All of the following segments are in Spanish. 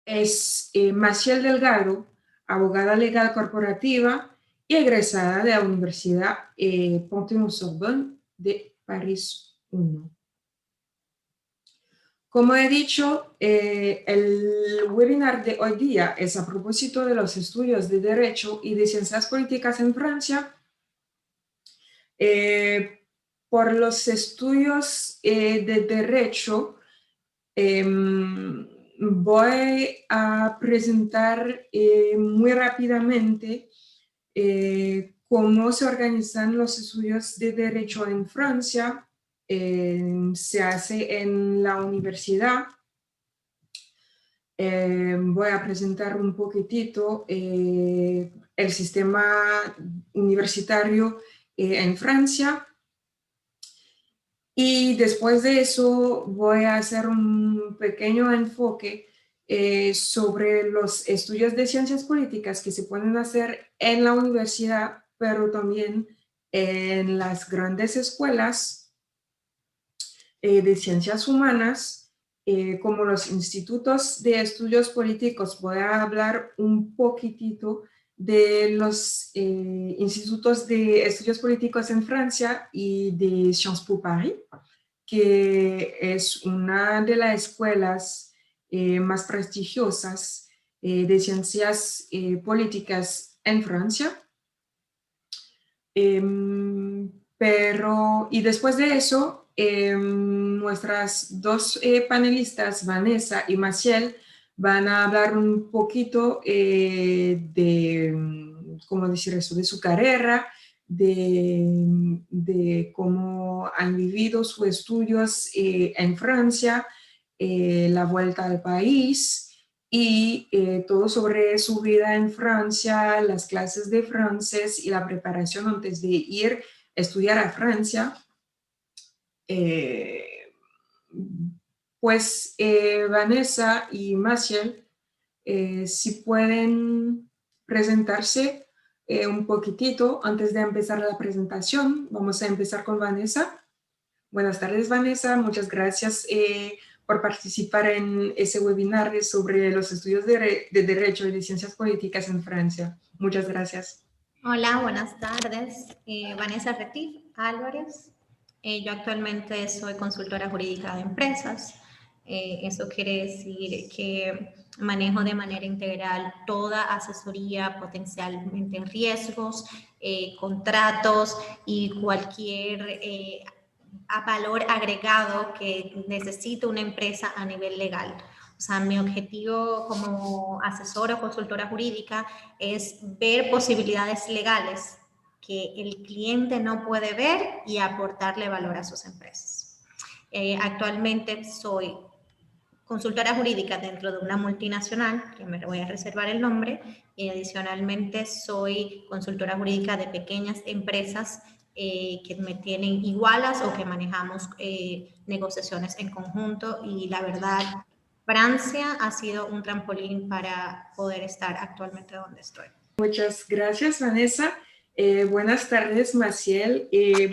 es Maciel Delgado, abogada legal corporativa y egresada de la Universidad Panthéon-Sorbonne de París 1. Como he dicho, el webinar de hoy día es a propósito de los estudios de Derecho y de Ciencias Políticas en Francia. Por los estudios de Derecho, voy a presentar muy rápidamente cómo se organizan los estudios de Derecho en Francia. Se hace en la universidad. Voy a presentar un poquitito el sistema universitario en Francia. Y después de eso voy a hacer un pequeño enfoque sobre los estudios de ciencias políticas que se pueden hacer en la universidad, pero también en las grandes escuelas de ciencias humanas, como los institutos de estudios políticos. Voy a hablar un poquitito de los institutos de estudios políticos en Francia y de Sciences Po Paris, que es una de las escuelas más prestigiosas de ciencias políticas en Francia. Y después de eso, nuestras dos panelistas, Vanessa y Maciel, van a hablar un poquito ¿cómo decir eso?, de su carrera, de cómo han vivido sus estudios en Francia, la vuelta al país y todo sobre su vida en Francia, las clases de francés y la preparación antes de ir a estudiar a Francia. Vanessa y Maciel, si pueden presentarse un poquitito antes de empezar la presentación. Vamos a empezar con Vanessa. Buenas tardes, Vanessa. Muchas gracias por participar en ese webinar sobre los estudios de Derecho y de Ciencias Políticas en Francia. Muchas gracias. Hola, buenas tardes. Vanessa Retif Álvarez. Yo actualmente soy consultora jurídica de empresas. Eso quiere decir que manejo de manera integral toda asesoría potencialmente en riesgos, contratos y cualquier valor agregado que necesite una empresa a nivel legal. O sea, mi objetivo como asesora o consultora jurídica es ver posibilidades legales que el cliente no puede ver y aportarle valor a sus empresas. Actualmente soy consultora jurídica dentro de una multinacional, que me voy a reservar el nombre, y adicionalmente soy consultora jurídica de pequeñas empresas que me tienen igualas o que manejamos negociaciones en conjunto, y la verdad, Francia ha sido un trampolín para poder estar actualmente donde estoy. Muchas gracias, Vanessa. Buenas tardes, Maciel.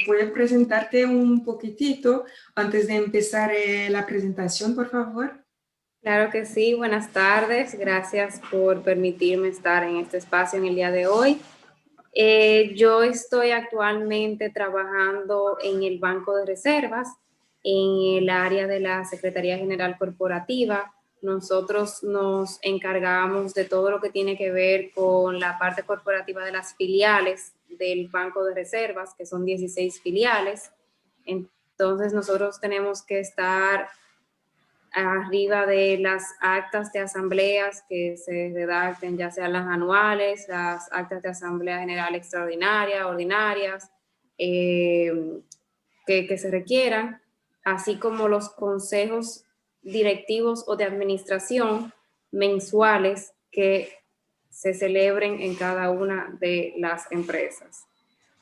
¿Puedes presentarte un poquitito antes de empezar la presentación, por favor? Claro que sí, buenas tardes. Gracias por permitirme estar en este espacio en el día de hoy. Yo estoy actualmente trabajando en el Banco de Reservas, en el área de la Secretaría General Corporativa. Nosotros nos encargamos de todo lo que tiene que ver con la parte corporativa de las filiales del Banco de Reservas, que son 16 filiales. Entonces nosotros tenemos que estar arriba de las actas de asambleas que se redacten, ya sean las anuales, las actas de asamblea general extraordinaria, ordinarias, que se requieran, así como los consejos directivos o de administración mensuales que se celebren en cada una de las empresas.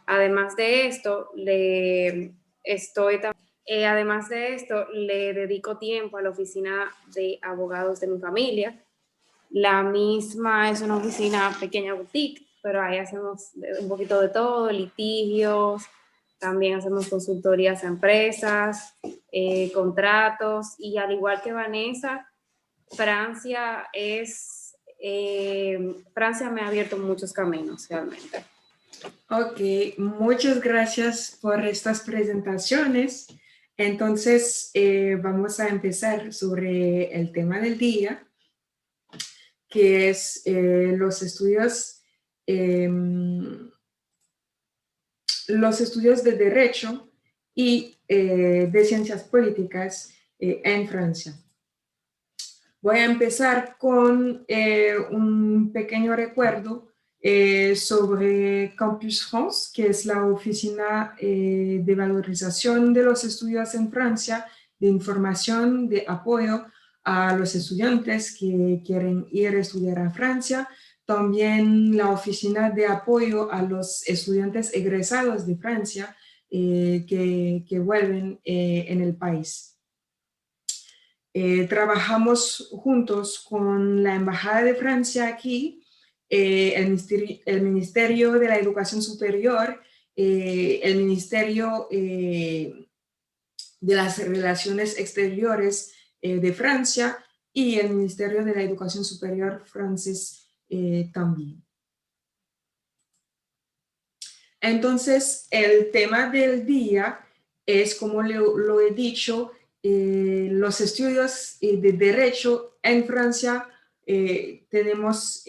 Además de esto, Además de esto, le dedico tiempo a la oficina de abogados de mi familia. La misma es una oficina pequeña boutique, pero ahí hacemos un poquito de todo, litigios, también hacemos consultorías a empresas, contratos, y al igual que Vanessa, Francia Francia me ha abierto muchos caminos realmente. Ok, muchas gracias por estas presentaciones. Entonces, vamos a empezar sobre el tema del día, que es los estudios de derecho y de ciencias políticas en Francia. Voy a empezar con un pequeño recuerdo sobre Campus France, que es la oficina de valorización de los estudios en Francia, de información, de apoyo a los estudiantes que quieren ir a estudiar a Francia. También la oficina de apoyo a los estudiantes egresados de Francia que vuelven en el país. Trabajamos juntos con la Embajada de Francia aquí, el Ministerio de la Educación Superior, el Ministerio de las Relaciones Exteriores de Francia y el Ministerio de la Educación Superior francés también. Entonces, el tema del día es, como lo he dicho, los estudios de derecho en Francia. Tenemos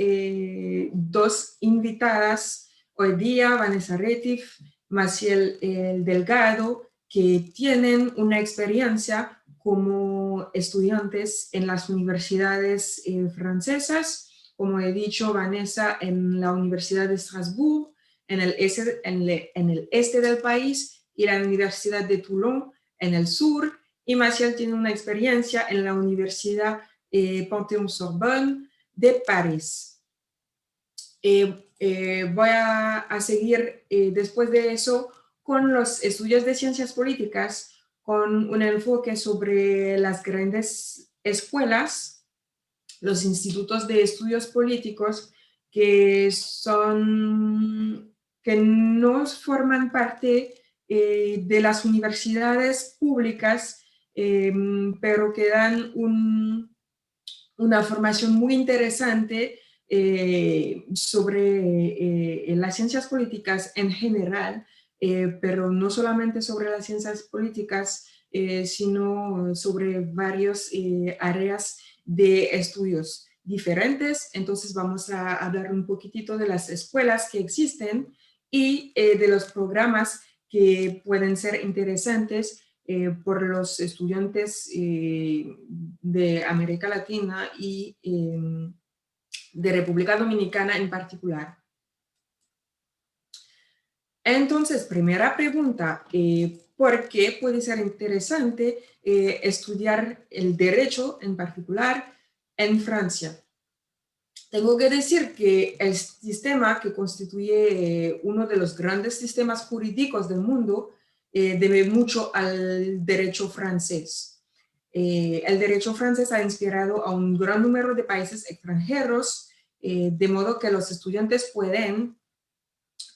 dos invitadas hoy día, Vanessa Retif, Maciel Delgado, que tienen una experiencia como estudiantes en las universidades francesas. Como he dicho, Vanessa en la Universidad de Estrasburgo, en el este del país, y la Universidad de Toulon en el sur, y Maciel tiene una experiencia en la Universidad Panthéon-Sorbonne de París. Voy a seguir después de eso con los estudios de ciencias políticas, con un enfoque sobre las grandes escuelas, los institutos de estudios políticos que no forman parte de las universidades públicas, pero que dan una formación muy interesante sobre las ciencias políticas en general, pero no solamente sobre las ciencias políticas, sino sobre varias áreas de estudios diferentes. Entonces vamos a hablar un poquitito de las escuelas que existen y de los programas que pueden ser interesantes por los estudiantes de América Latina y de República Dominicana en particular. Entonces, primera pregunta, ¿por qué puede ser interesante estudiar el derecho en particular en Francia? Tengo que decir que el sistema que constituye uno de los grandes sistemas jurídicos del mundo debe mucho al derecho francés. El derecho francés ha inspirado a un gran número de países extranjeros, de modo que los estudiantes pueden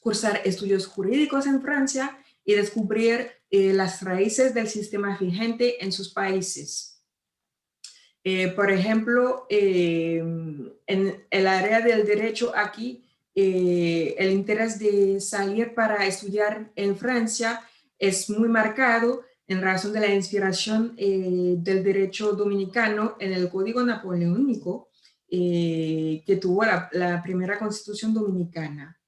cursar estudios jurídicos en Francia y descubrir las raíces del sistema vigente en sus países. Por ejemplo, en el área del derecho aquí, el interés de salir para estudiar en Francia es muy marcado en razón de la inspiración del derecho dominicano en el Código Napoleónico que tuvo la primera Constitución Dominicana.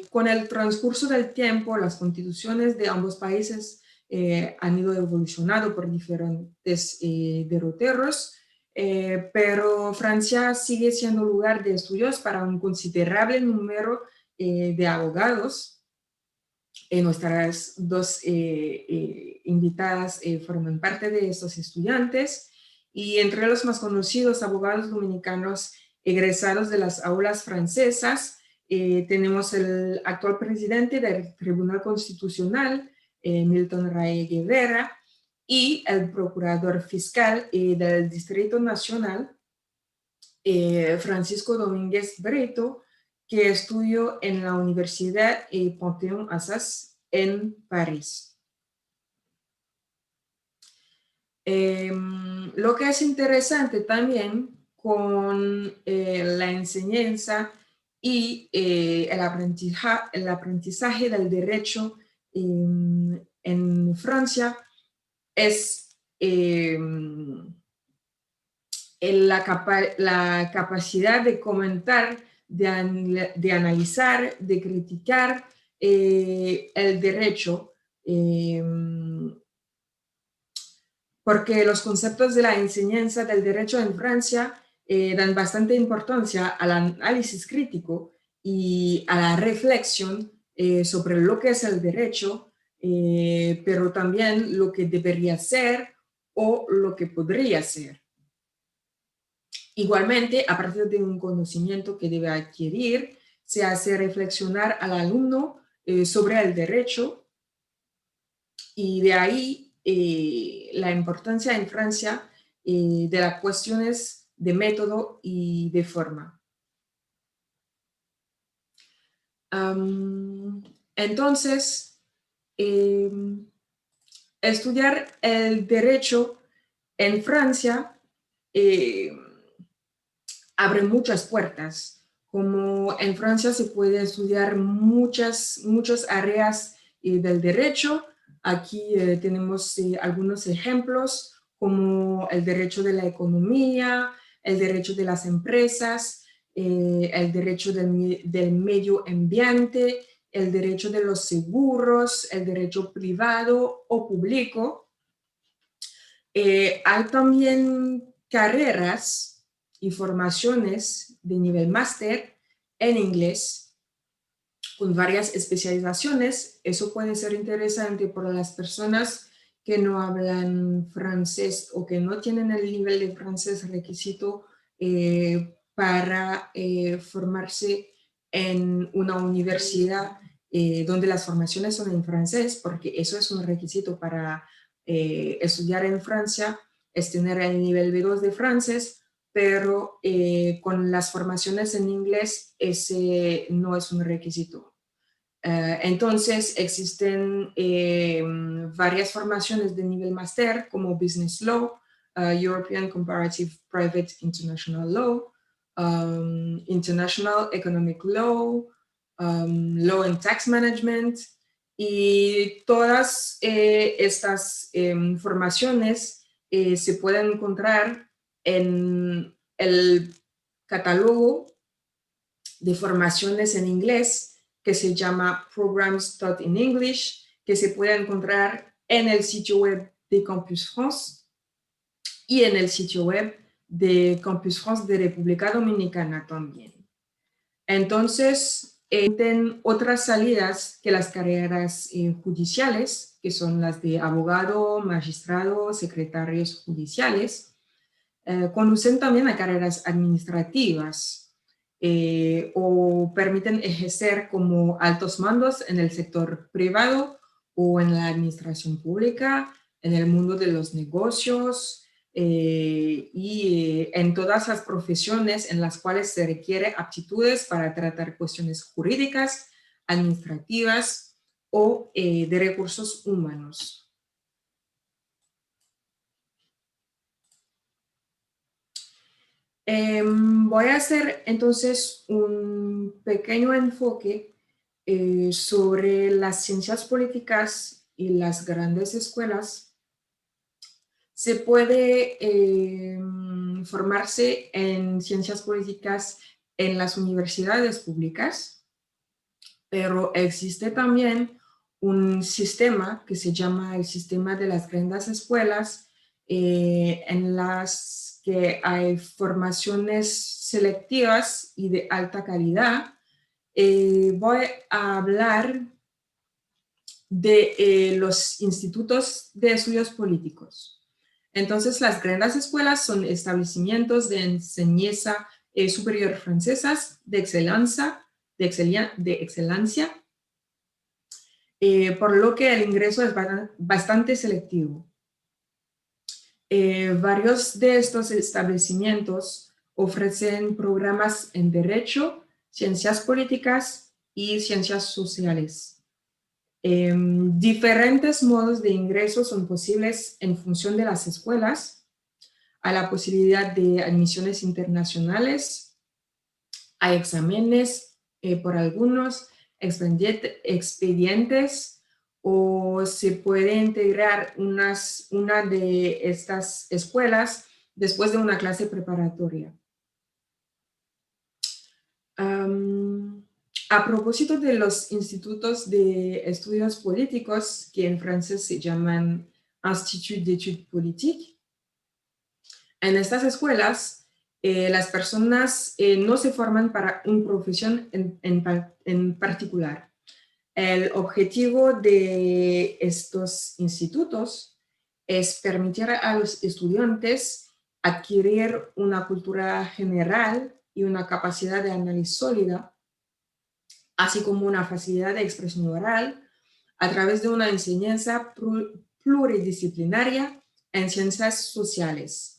Con el transcurso del tiempo, las constituciones de ambos países han ido evolucionando por diferentes derroteros, pero Francia sigue siendo lugar de estudios para un considerable número de abogados. Nuestras dos invitadas forman parte de estos estudiantes, y entre los más conocidos abogados dominicanos egresados de las aulas francesas tenemos el actual presidente del Tribunal Constitucional, Milton Ray Guevara, y el procurador fiscal del Distrito Nacional, Francisco Domínguez Breto, que estudió en la Universidad Panthéon-Assas en París. Lo que es interesante también con la enseñanza y el aprendizaje del derecho en Francia es la capacidad de comentar, de analizar, de criticar el derecho, porque los conceptos de la enseñanza del derecho en Francia dan bastante importancia al análisis crítico y a la reflexión sobre lo que es el derecho, pero también lo que debería ser o lo que podría ser. Igualmente, a partir de un conocimiento que debe adquirir, se hace reflexionar al alumno sobre el derecho, y de ahí la importancia en Francia de las cuestiones de método y de forma. Entonces, estudiar el derecho en Francia abre muchas puertas. Como en Francia se puede estudiar muchas áreas del derecho. Aquí tenemos algunos ejemplos como el derecho de la economía, el derecho de las empresas, el derecho del medio ambiente, el derecho de los seguros, el derecho privado o público. Hay también carreras y formaciones de nivel máster en inglés con varias especializaciones. Eso puede ser interesante para las personas que no hablan francés o que no tienen el nivel de francés requisito para formarse en una universidad donde las formaciones son en francés, porque eso es un requisito para estudiar en Francia, es tener el nivel B2 de francés, pero con las formaciones en inglés ese no es un requisito. Entonces existen varias formaciones de nivel máster como Business Law, European Comparative Private International Law, International Economic Law, Law and Tax Management, y todas estas formaciones se pueden encontrar en el catálogo de formaciones en inglés que se llama Programs Taught in English, que se puede encontrar en el sitio web de Campus France y en el sitio web de Campus France de República Dominicana también. Entonces, tienen otras salidas que las carreras judiciales, que son las de abogado, magistrado, secretarios judiciales. Conducen también a carreras administrativas o permiten ejercer como altos mandos en el sector privado o en la administración pública, en el mundo de los negocios, y en todas las profesiones en las cuales se requiere aptitudes para tratar cuestiones jurídicas, administrativas o de recursos humanos. Voy a hacer entonces un pequeño enfoque sobre las ciencias políticas y las grandes escuelas. Se puede formarse en ciencias políticas en las universidades públicas, pero existe también un sistema que se llama el sistema de las grandes escuelas, en las que hay formaciones selectivas y de alta calidad. Voy a hablar de los institutos de estudios políticos. Entonces, las grandes escuelas son establecimientos de enseñanza superior francesas de excelencia, por lo que el ingreso es bastante selectivo. Varios de estos establecimientos ofrecen programas en Derecho, Ciencias Políticas y Ciencias Sociales. Diferentes modos de ingreso son posibles en función de las escuelas. a la posibilidad de admisiones internacionales, a exámenes por algunos expedientes, o se puede integrar una de estas escuelas después de una clase preparatoria. A propósito de los institutos de estudios políticos, que en francés se llaman Institut d'études politiques, en estas escuelas las personas no se forman para una profesión en particular. El objetivo de estos institutos es permitir a los estudiantes adquirir una cultura general y una capacidad de análisis sólida, así como una facilidad de expresión oral a través de una enseñanza pluridisciplinaria en ciencias sociales,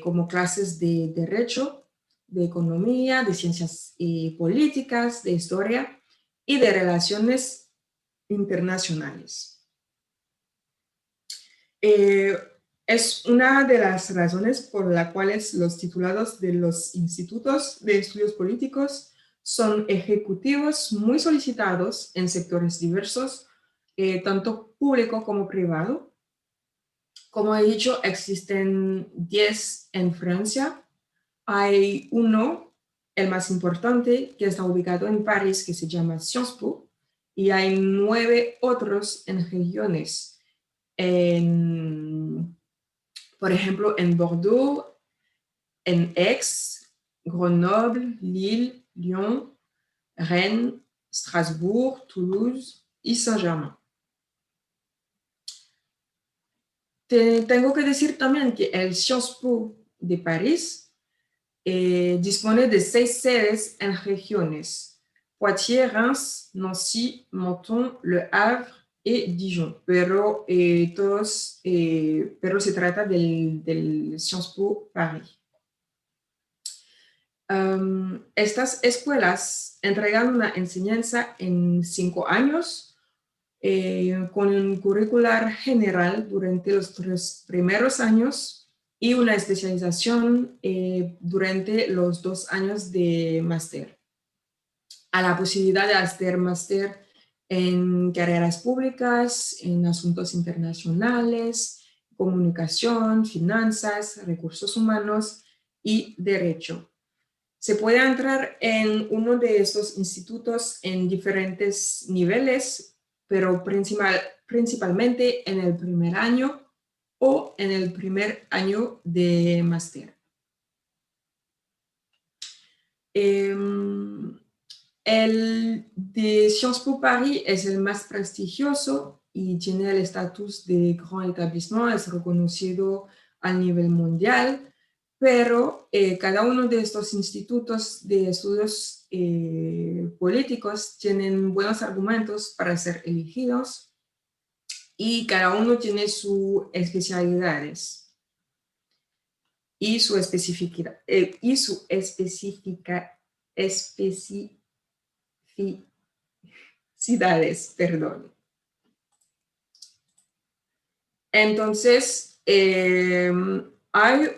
como clases de derecho, de economía, de ciencias políticas, de historia y de relaciones internacionales. Es una de las razones por las cuales los titulados de los institutos de estudios políticos son ejecutivos muy solicitados en sectores diversos, tanto público como privado. Como he dicho, existen 10 en Francia. Hay uno, el más importante, que está ubicado en París, que se llama Sciences Po, y hay 9 otros en regiones. Por ejemplo, en Bordeaux, en Aix, Grenoble, Lille, Lyon, Rennes, Strasbourg, Toulouse y Saint-Germain. Tengo que decir también que el Sciences Po de París dispone de 6 sedes en regiones: Poitiers, Reims, Nancy, Menton, Le Havre y Dijon, pero se trata del Sciences Po Paris. Estas escuelas entregan una enseñanza en 5 años con un curricular general durante los 3 primeros años y una especialización durante los 2 años de máster. A la posibilidad de hacer máster en carreras públicas, en asuntos internacionales, comunicación, finanzas, recursos humanos y derecho. Se puede entrar en uno de estos institutos en diferentes niveles, pero principalmente en el primer año o en el primer año de máster. El de Sciences Po Paris es el más prestigioso y tiene el estatus de gran établissement, es reconocido a nivel mundial, pero cada uno de estos institutos de estudios políticos tienen buenos argumentos para ser elegidos y cada uno tiene sus especialidades y su especificidades, perdón. Entonces, hay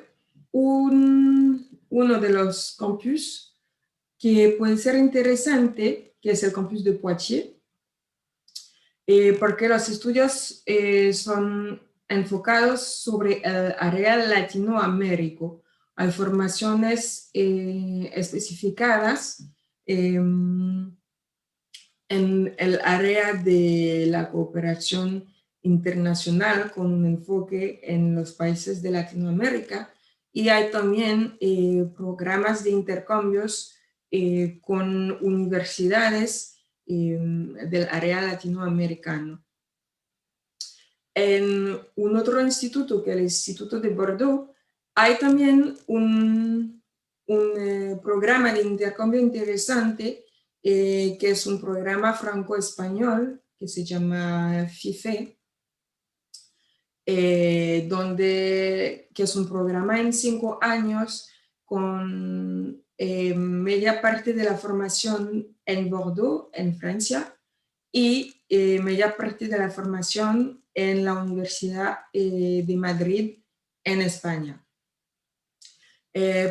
uno de los campus que puede ser interesante, que es el campus de Poitiers, porque los estudios son enfocados sobre el área latinoamérica. Hay formaciones especificadas en el área de la cooperación internacional con un enfoque en los países de Latinoamérica, y hay también programas de intercambios con universidades del área latinoamericano. En un otro instituto, que es el Instituto de Bordeaux, hay también un programa de intercambio interesante, que es un programa franco-español que se llama FIFE, que es un programa en 5 años con media parte de la formación en Bordeaux, en Francia, y media parte de la formación en la Universidad de Madrid, en España.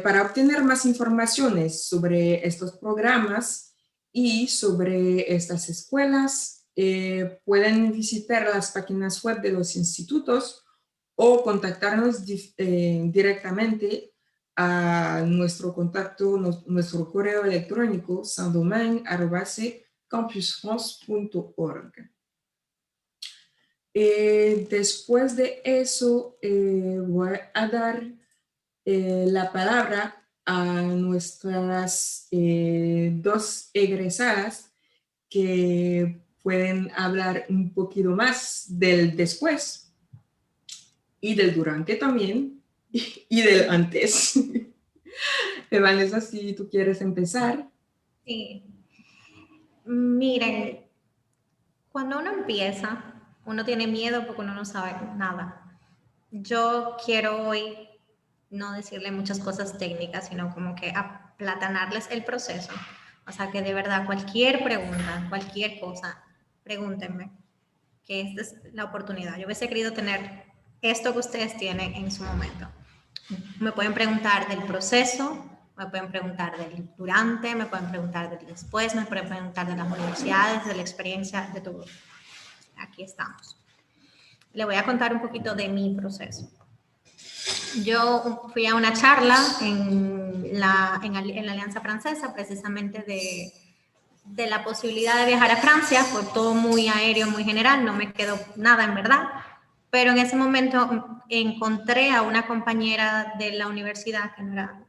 Para obtener más informaciones sobre estos programas y sobre estas escuelas, pueden visitar las páginas web de los institutos o contactarnos directamente a nuestro contacto, nuestro correo electrónico saint-domingue@campusfrance.org. Después de eso, voy a dar la palabra a nuestras dos egresadas que pueden hablar un poquito más del después y del durante también y del antes. Vanessa, si tú quieres empezar. Sí. Miren, cuando uno empieza, uno tiene miedo porque uno no sabe nada. Yo quiero hoy no decirle muchas cosas técnicas, sino como que aplatanarles el proceso. O sea, que de verdad cualquier pregunta, cualquier cosa, pregúntenme, que esta es la oportunidad. Yo hubiese querido tener esto que ustedes tienen en su momento. Me pueden preguntar del proceso, me pueden preguntar del durante, me pueden preguntar del después, me pueden preguntar de las universidades, de la experiencia, de todo. Aquí estamos. Le voy a contar un poquito de mi proceso. Yo fui a una charla en la Alianza Francesa, precisamente de la posibilidad de viajar a Francia. Fue todo muy aéreo, muy general, no me quedó nada en verdad. Pero en ese momento encontré a una compañera de la universidad, que no era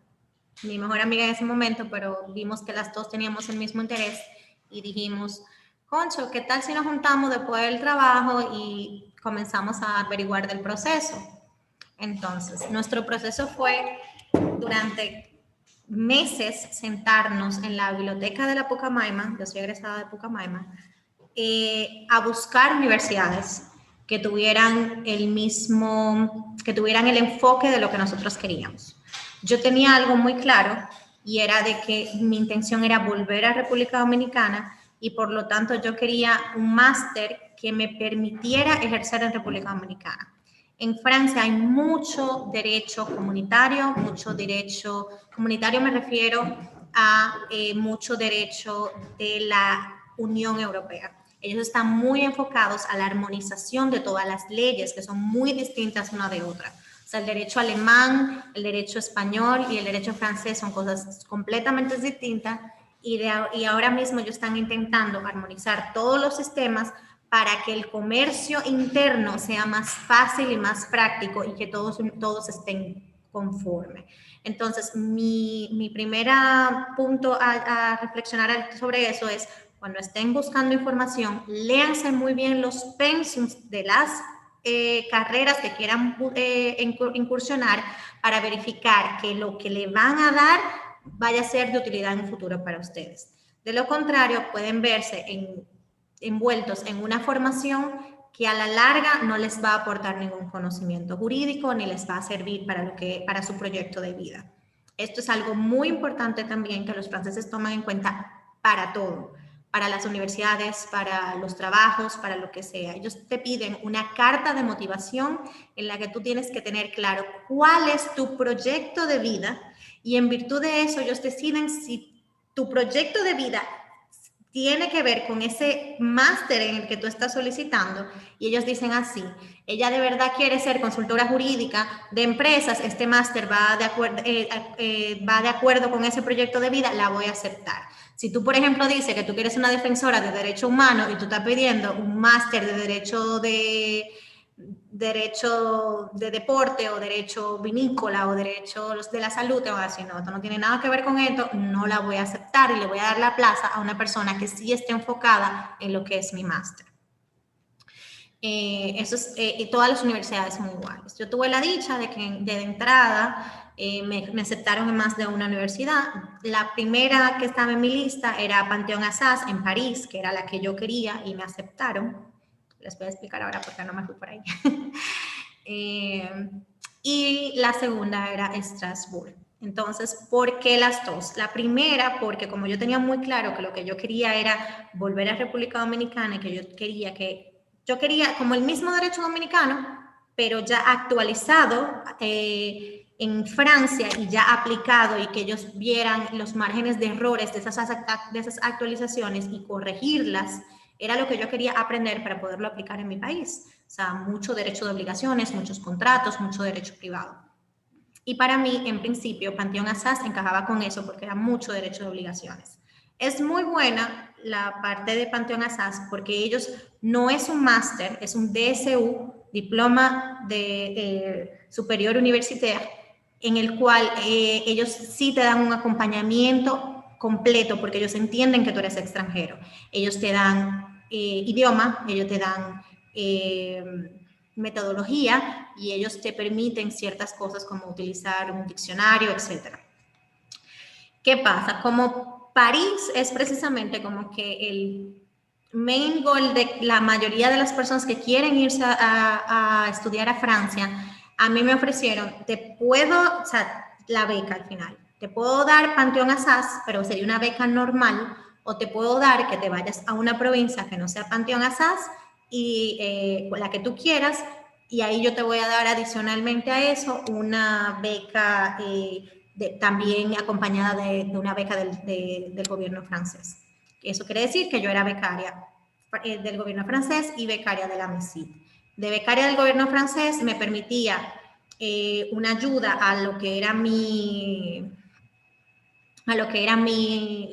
mi mejor amiga en ese momento, pero vimos que las dos teníamos el mismo interés y dijimos, Concho, ¿qué tal si nos juntamos después del trabajo y comenzamos a averiguar del proceso? Entonces, nuestro proceso fue durante meses sentarnos en la biblioteca de la Pucamaima, yo soy egresada de Pucamaima, a buscar universidades que tuvieran que tuvieran el enfoque de lo que nosotros queríamos. Yo tenía algo muy claro y era de que mi intención era volver a República Dominicana y por lo tanto yo quería un máster que me permitiera ejercer en República Dominicana. En Francia hay mucho derecho comunitario, me refiero a mucho derecho de la Unión Europea. Ellos están muy enfocados a la armonización de todas las leyes, que son muy distintas una de otra. O sea, el derecho alemán, el derecho español y el derecho francés son cosas completamente distintas y ahora mismo ellos están intentando armonizar todos los sistemas para que el comercio interno sea más fácil y más práctico y que todos estén conformes. Entonces, mi primer punto a reflexionar sobre eso es, cuando estén buscando información, léanse muy bien los pensums de las carreras que quieran incursionar para verificar que lo que le van a dar vaya a ser de utilidad en un futuro para ustedes. De lo contrario, pueden verse envueltos en una formación que a la larga no les va a aportar ningún conocimiento jurídico ni les va a servir para su proyecto de vida. Esto es algo muy importante también que los franceses toman en cuenta para todo, para las universidades, para los trabajos, para lo que sea. Ellos te piden una carta de motivación en la que tú tienes que tener claro cuál es tu proyecto de vida y en virtud de eso ellos deciden si tu proyecto de vida tiene que ver con ese máster en el que tú estás solicitando y ellos dicen así, ella de verdad quiere ser consultora jurídica de empresas, este máster va de acuerdo con ese proyecto de vida, la voy a aceptar. Si tú, por ejemplo, dices que tú quieres una defensora de derechos humanos y tú estás pidiendo un máster de derecho de deporte o derecho vinícola o derechos de la salud, te van a decir, no, esto no tiene nada que ver con esto, no la voy a aceptar y le voy a dar la plaza a una persona que sí esté enfocada en lo que es mi máster. Y todas las universidades son iguales. Yo tuve la dicha de que de entrada me aceptaron en más de una universidad. La primera que estaba en mi lista era Panteón Assas en París, que era la que yo quería y me aceptaron. Les voy a explicar ahora porque no me fui por ahí. Y la segunda era Estrasburgo. Entonces, ¿por qué las dos? La primera, porque como yo tenía muy claro que lo que yo quería era volver a República Dominicana y que yo quería como el mismo derecho dominicano, pero ya actualizado en Francia y ya aplicado y que ellos vieran los márgenes de errores de esas actualizaciones y corregirlas, era lo que yo quería aprender para poderlo aplicar en mi país. O sea, mucho derecho de obligaciones, muchos contratos, mucho derecho privado. Y para mí, en principio, Panteón Assas encajaba con eso porque era mucho derecho de obligaciones. Es muy buena la parte de Panteón Assas porque ellos no es un máster, es un DSU, Diploma de Superior Universitario, en el cual ellos sí te dan un acompañamiento completo porque ellos entienden que tú eres extranjero. Ellos te dan idioma, ellos te dan metodología y ellos te permiten ciertas cosas como utilizar un diccionario, etc. ¿Qué pasa? Como París es precisamente como que el main goal de la mayoría de las personas que quieren irse a estudiar a Francia, a mí me ofrecieron, o sea, la beca al final, te puedo dar Panteón Assas, pero sería una beca normal, o te puedo dar que te vayas a una provincia que no sea Panteón Assas y la que tú quieras, y ahí yo te voy a dar adicionalmente a eso una beca también acompañada de una beca del gobierno francés. Eso quiere decir que yo era becaria del gobierno francés y becaria de la MESID. De becaria del gobierno francés me permitía una ayuda a lo que era mi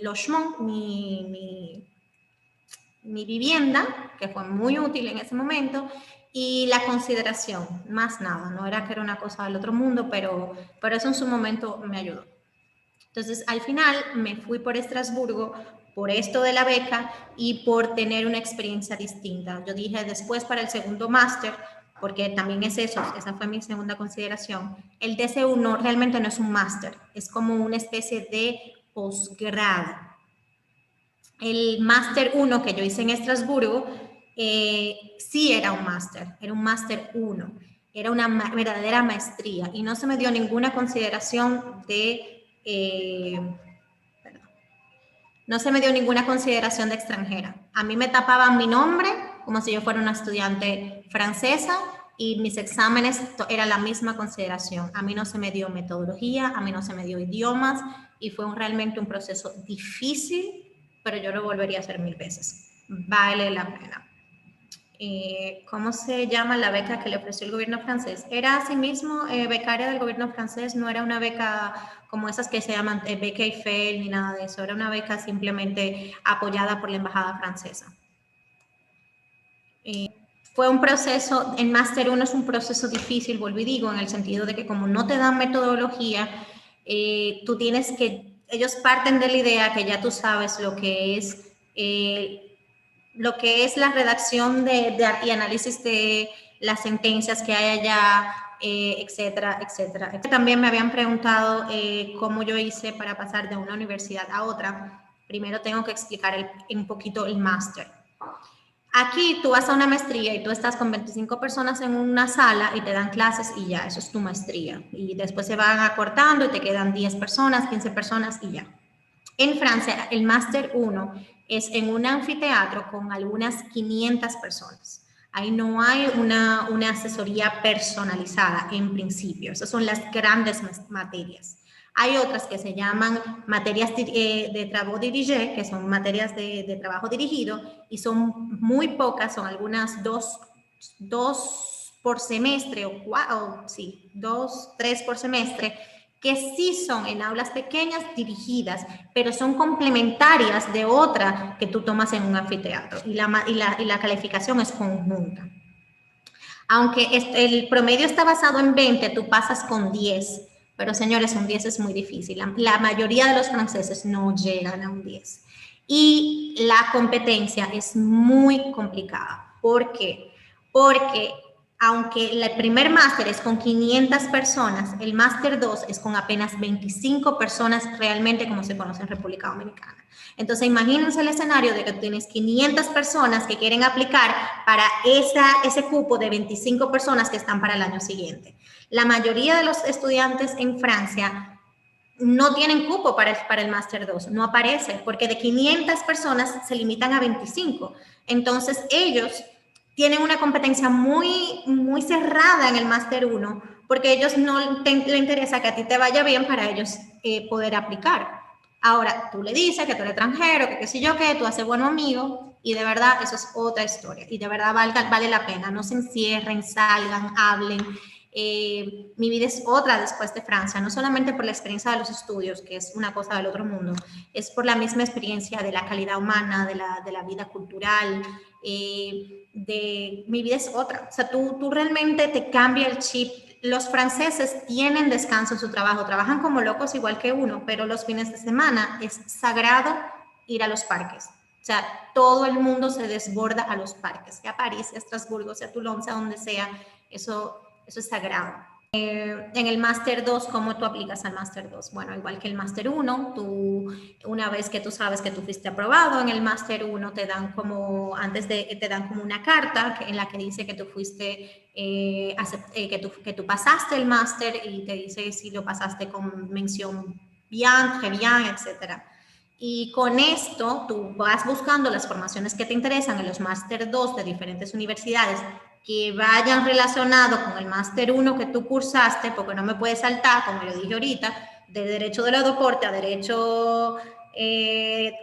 logement, mi vivienda, que fue muy útil en ese momento, y la consideración, más nada, no era que era una cosa del otro mundo, pero eso en su momento me ayudó. Entonces, al final me fui por Estrasburgo por esto de la beca y por tener una experiencia distinta. Yo dije después para el segundo máster, porque también es eso, esa fue mi segunda consideración, el DSU realmente no es un máster, es como una especie de posgrado. El máster 1 que yo hice en Estrasburgo sí era un máster 1, era una verdadera maestría y no se me dio ninguna consideración de no se me dio ninguna consideración de extranjera. A mí me tapaban mi nombre como si yo fuera una estudiante francesa y mis exámenes era la misma consideración. A mí no se me dio metodología, a mí no se me dio idiomas y fue realmente un proceso difícil, pero yo lo volvería a hacer 1000 veces. Vale la pena. ¿Cómo se llama la beca que le ofreció el gobierno francés? Era asimismo becaria del gobierno francés, no era una beca como esas que se llaman beca Eiffel ni nada de eso, era una beca simplemente apoyada por la embajada francesa. Fue un proceso, en Máster 1 es un proceso difícil, vuelvo y digo, en el sentido de que como no te dan metodología, tú tienes que, ellos parten de la idea que ya tú sabes lo que es la redacción y análisis de las sentencias que hay allá, etcétera, etcétera. También me habían preguntado cómo yo hice para pasar de una universidad a otra. Primero tengo que explicar un poquito el máster. Aquí tú vas a una maestría y tú estás con 25 personas en una sala y te dan clases y ya, eso es tu maestría. Y después se van acortando y te quedan 10 personas, 15 personas y ya. En Francia, el Máster 1 es en un anfiteatro con algunas 500 personas. Ahí no hay una asesoría personalizada en principio. Esas son las grandes materias. Hay otras que se llaman materias de travaux dirigés, que son materias de trabajo dirigido, y son muy pocas, son algunas dos por semestre, dos, tres por semestre, que sí son en aulas pequeñas dirigidas, pero son complementarias de otra que tú tomas en un anfiteatro, y la calificación es conjunta. Aunque el promedio está basado en 20, tú pasas con 10, pero señores, un 10 es muy difícil. La mayoría de los franceses no llegan a un 10. Y la competencia es muy complicada. ¿Por qué? Porque aunque el primer máster es con 500 personas, el máster 2 es con apenas 25 personas realmente como se conoce en República Dominicana. Entonces, imagínense el escenario de que tienes 500 personas que quieren aplicar para ese cupo de 25 personas que están para el año siguiente. La mayoría de los estudiantes en Francia no tienen cupo para el Máster 2, no aparece, porque de 500 personas se limitan a 25. Entonces, ellos tienen una competencia muy, muy cerrada en el Máster 1, porque a ellos no le interesa que a ti te vaya bien para ellos poder aplicar. Ahora, tú le dices que tú eres extranjero, que qué sé yo qué, tú haces buen amigo, y de verdad eso es otra historia, y de verdad vale la pena, no se encierren, salgan, hablen. Mi vida es otra después de Francia, no solamente por la experiencia de los estudios, que es una cosa del otro mundo, es por la misma experiencia de la calidad humana, de la vida cultural, mi vida es otra. O sea, tú realmente te cambia el chip. Los franceses tienen descanso en su trabajo, trabajan como locos igual que uno, pero los fines de semana es sagrado ir a los parques. O sea, todo el mundo se desborda a los parques, sea París, sea Estrasburgo, sea Toulon, sea donde sea, eso es sagrado. En el Máster 2, ¿cómo tú aplicas al Máster 2? Bueno, igual que el Máster 1, una vez que tú sabes que tú fuiste aprobado, en el Máster 1 te dan como, te dan como una carta en la que dice que tú fuiste, que tú pasaste el Máster y te dice si lo pasaste con mención bien, très bien, etc. Y con esto tú vas buscando las formaciones que te interesan en los Máster 2 de diferentes universidades que vayan relacionados con el Máster 1 que tú cursaste, porque no me puedes saltar, como lo dije ahorita, de Derecho del Aeroporte a Derecho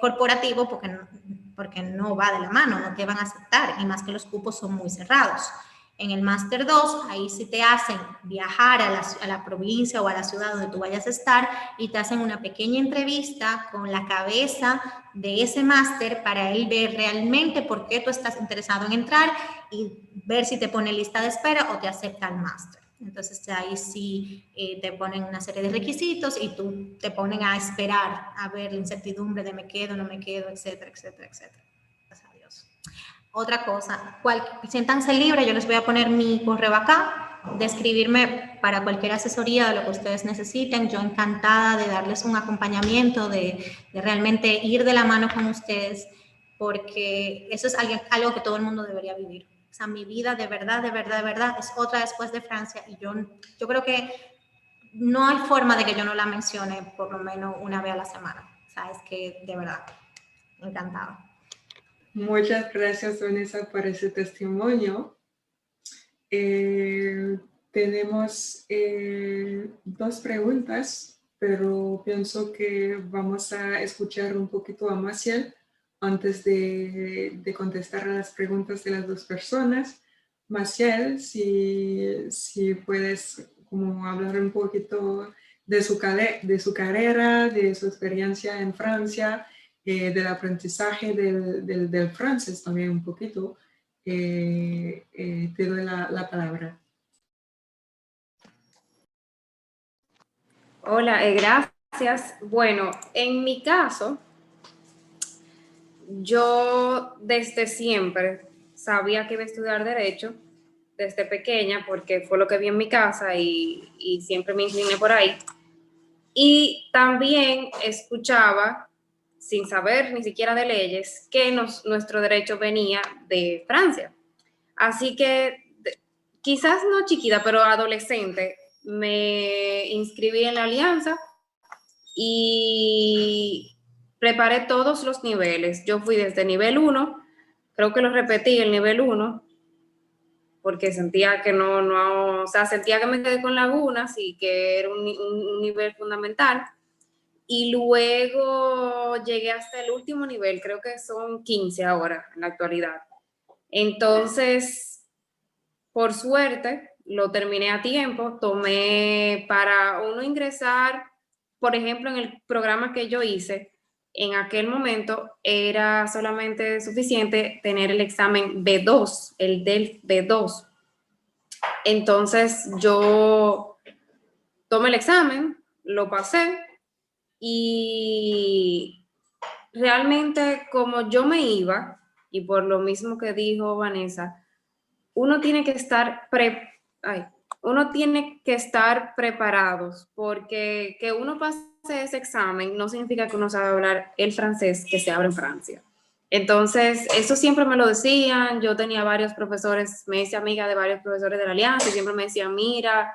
Corporativo, porque no va de la mano, no te van a aceptar, y más que los cupos son muy cerrados. En el Máster 2, ahí sí te hacen viajar a la provincia o a la ciudad donde tú vayas a estar y te hacen una pequeña entrevista con la cabeza de ese máster para él ver realmente por qué tú estás interesado en entrar y ver si te pone lista de espera o te acepta el máster. Entonces ahí sí te ponen una serie de requisitos y tú te ponen a esperar a ver la incertidumbre de me quedo, no me quedo, etcétera, etcétera, etcétera. Gracias a Dios. Otra cosa, siéntanse libres, yo les voy a poner mi correo acá, de escribirme para cualquier asesoría de lo que ustedes necesiten. Yo encantada de darles un acompañamiento, de realmente ir de la mano con ustedes, porque eso es algo que todo el mundo debería vivir. O sea, mi vida de verdad, de verdad, de verdad es otra después de Francia, y yo creo que no hay forma de que yo no la mencione por lo menos una vez a la semana. O sea, es que de verdad, encantada. Muchas gracias, Vanessa, por ese testimonio. Tenemos dos preguntas, pero pienso que vamos a escuchar un poquito a Maciel antes de contestar a las preguntas de las dos personas. Maciel, si puedes como hablar un poquito de su carrera, de su experiencia en Francia, del aprendizaje del francés también un poquito. Te doy la palabra. Hola, gracias. Bueno, en mi caso, yo desde siempre sabía que iba a estudiar Derecho, desde pequeña, porque fue lo que vi en mi casa y siempre me incliné por ahí. Y también escuchaba, sin saber ni siquiera de leyes, que nuestro derecho venía de Francia. Así que quizás no chiquita, pero adolescente, me inscribí en la alianza y preparé todos los niveles. Yo fui desde nivel 1, creo que lo repetí, el nivel 1, porque sentía que o sea, sentía que me quedé con lagunas y que era un nivel fundamental. Y luego llegué hasta el último nivel, creo que son 15 ahora en la actualidad. Entonces, por suerte, lo terminé a tiempo, tomé para uno ingresar, por ejemplo, en el programa que yo hice, en aquel momento era solamente suficiente tener el examen B2, el del B2. Entonces yo tomé el examen, lo pasé y realmente como yo me iba, y por lo mismo que dijo Vanessa, uno tiene que estar preparados, porque que uno pase ese examen no significa que uno sabe hablar el francés que se habla en Francia. Entonces, eso siempre me lo decían. Yo tenía varios profesores, me hice amiga de varios profesores de la Alianza y siempre me decían, mira,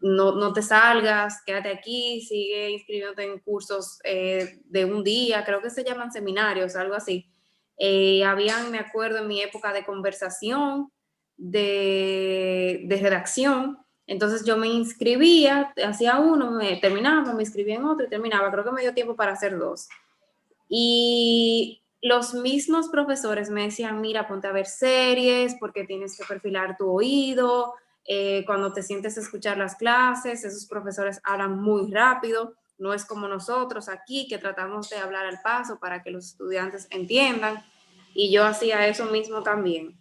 no te salgas, quédate aquí, sigue inscribiéndote en cursos de un día, creo que se llaman seminarios, algo así. Habían, me acuerdo, en mi época de conversación, de redacción, Entonces yo me inscribía, hacía uno, me terminaba, me inscribía en otro y terminaba. Creo que me dio tiempo para hacer 2. Y los mismos profesores me decían, mira, ponte a ver series porque tienes que perfilar tu oído. Cuando te sientes a escuchar las clases, esos profesores hablan muy rápido. No es como nosotros aquí que tratamos de hablar al paso para que los estudiantes entiendan. Y yo hacía eso mismo también.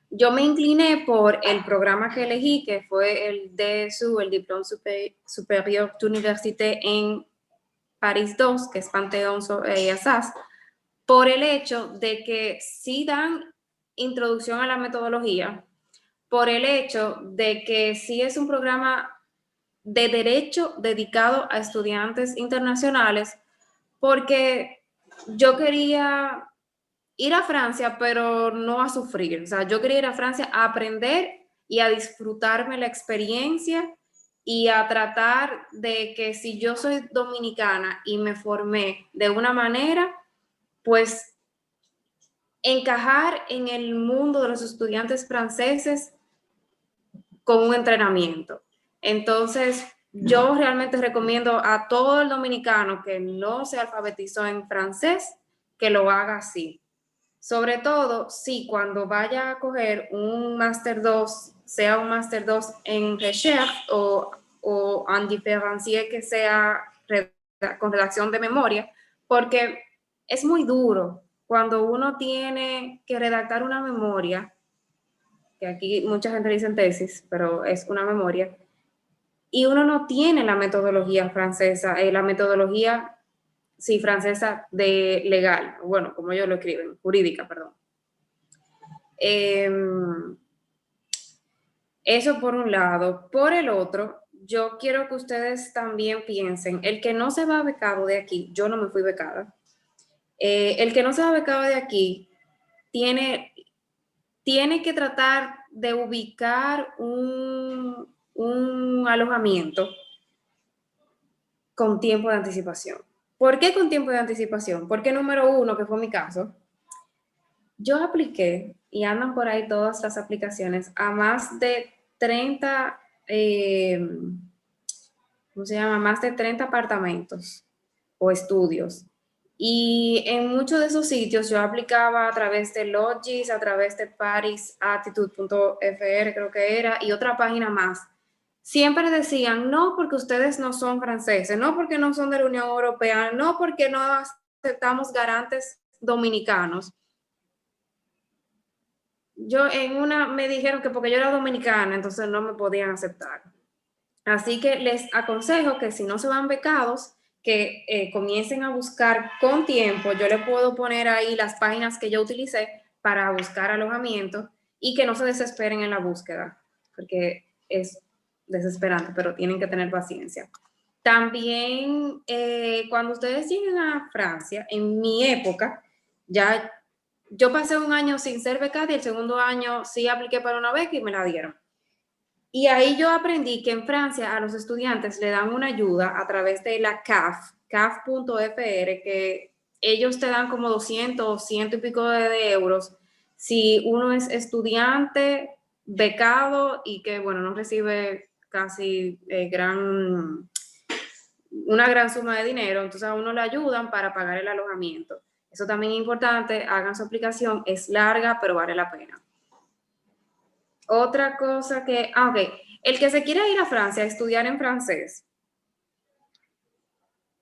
Yo me incliné por el programa que elegí, que fue el DSU, el Diplôme Supérieur d'Université en París 2, que es Panthéon Assas, por el hecho de que sí dan introducción a la metodología, por el hecho de que sí es un programa de derecho dedicado a estudiantes internacionales, porque yo quería ir a Francia, pero no a sufrir. O sea, yo quería ir a Francia a aprender y a disfrutarme la experiencia y a tratar de que si yo soy dominicana y me formé de una manera, pues encajar en el mundo de los estudiantes franceses con un entrenamiento. Entonces, yo realmente recomiendo a todo el dominicano que no se alfabetizó en francés que lo haga así. Sobre todo si cuando vaya a coger un Máster 2, sea un Máster 2 en Recherche o en Différencié, que sea con redacción de memoria, porque es muy duro cuando uno tiene que redactar una memoria, que aquí mucha gente dice tesis, pero es una memoria, y uno no tiene la metodología francesa, la metodología, sí, francesa de legal, bueno, como ellos lo escriben, jurídica, perdón. Eso por un lado. Por el otro, yo quiero que ustedes también piensen, el que no se va becado de aquí, yo no me fui becada, el que no se va becado de aquí tiene que tratar de ubicar un alojamiento con tiempo de anticipación. ¿Por qué con tiempo de anticipación? Porque número uno, que fue mi caso, yo apliqué, y andan por ahí todas las aplicaciones, a más de 30, ¿cómo se llama? Más de 30 apartamentos o estudios. Y en muchos de esos sitios yo aplicaba a través de Logis, a través de parisattitude.fr, creo que era, y otra página más. Siempre decían, no porque ustedes no son franceses, no porque no son de la Unión Europea, no porque no aceptamos garantes dominicanos. Yo en una me dijeron que porque yo era dominicana, entonces no me podían aceptar. Así que les aconsejo que si no se van becados, que comiencen a buscar con tiempo. Yo les puedo poner ahí las páginas que yo utilicé para buscar alojamiento y que no se desesperen en la búsqueda, porque es desesperante, pero tienen que tener paciencia. También cuando ustedes lleguen a Francia, en mi época, ya yo pasé un año sin ser becada y el segundo año sí apliqué para una beca y me la dieron. Y ahí yo aprendí que en Francia a los estudiantes le dan una ayuda a través de la CAF, CAF.fr, que ellos te dan como 200, 100 y pico de euros si uno es estudiante, becado y que, bueno, no recibe casi una gran suma de dinero, entonces a uno le ayudan para pagar el alojamiento. Eso también es importante, hagan su aplicación, es larga, pero vale la pena. Otra cosa que, ok, el que se quiera ir a Francia a estudiar en francés,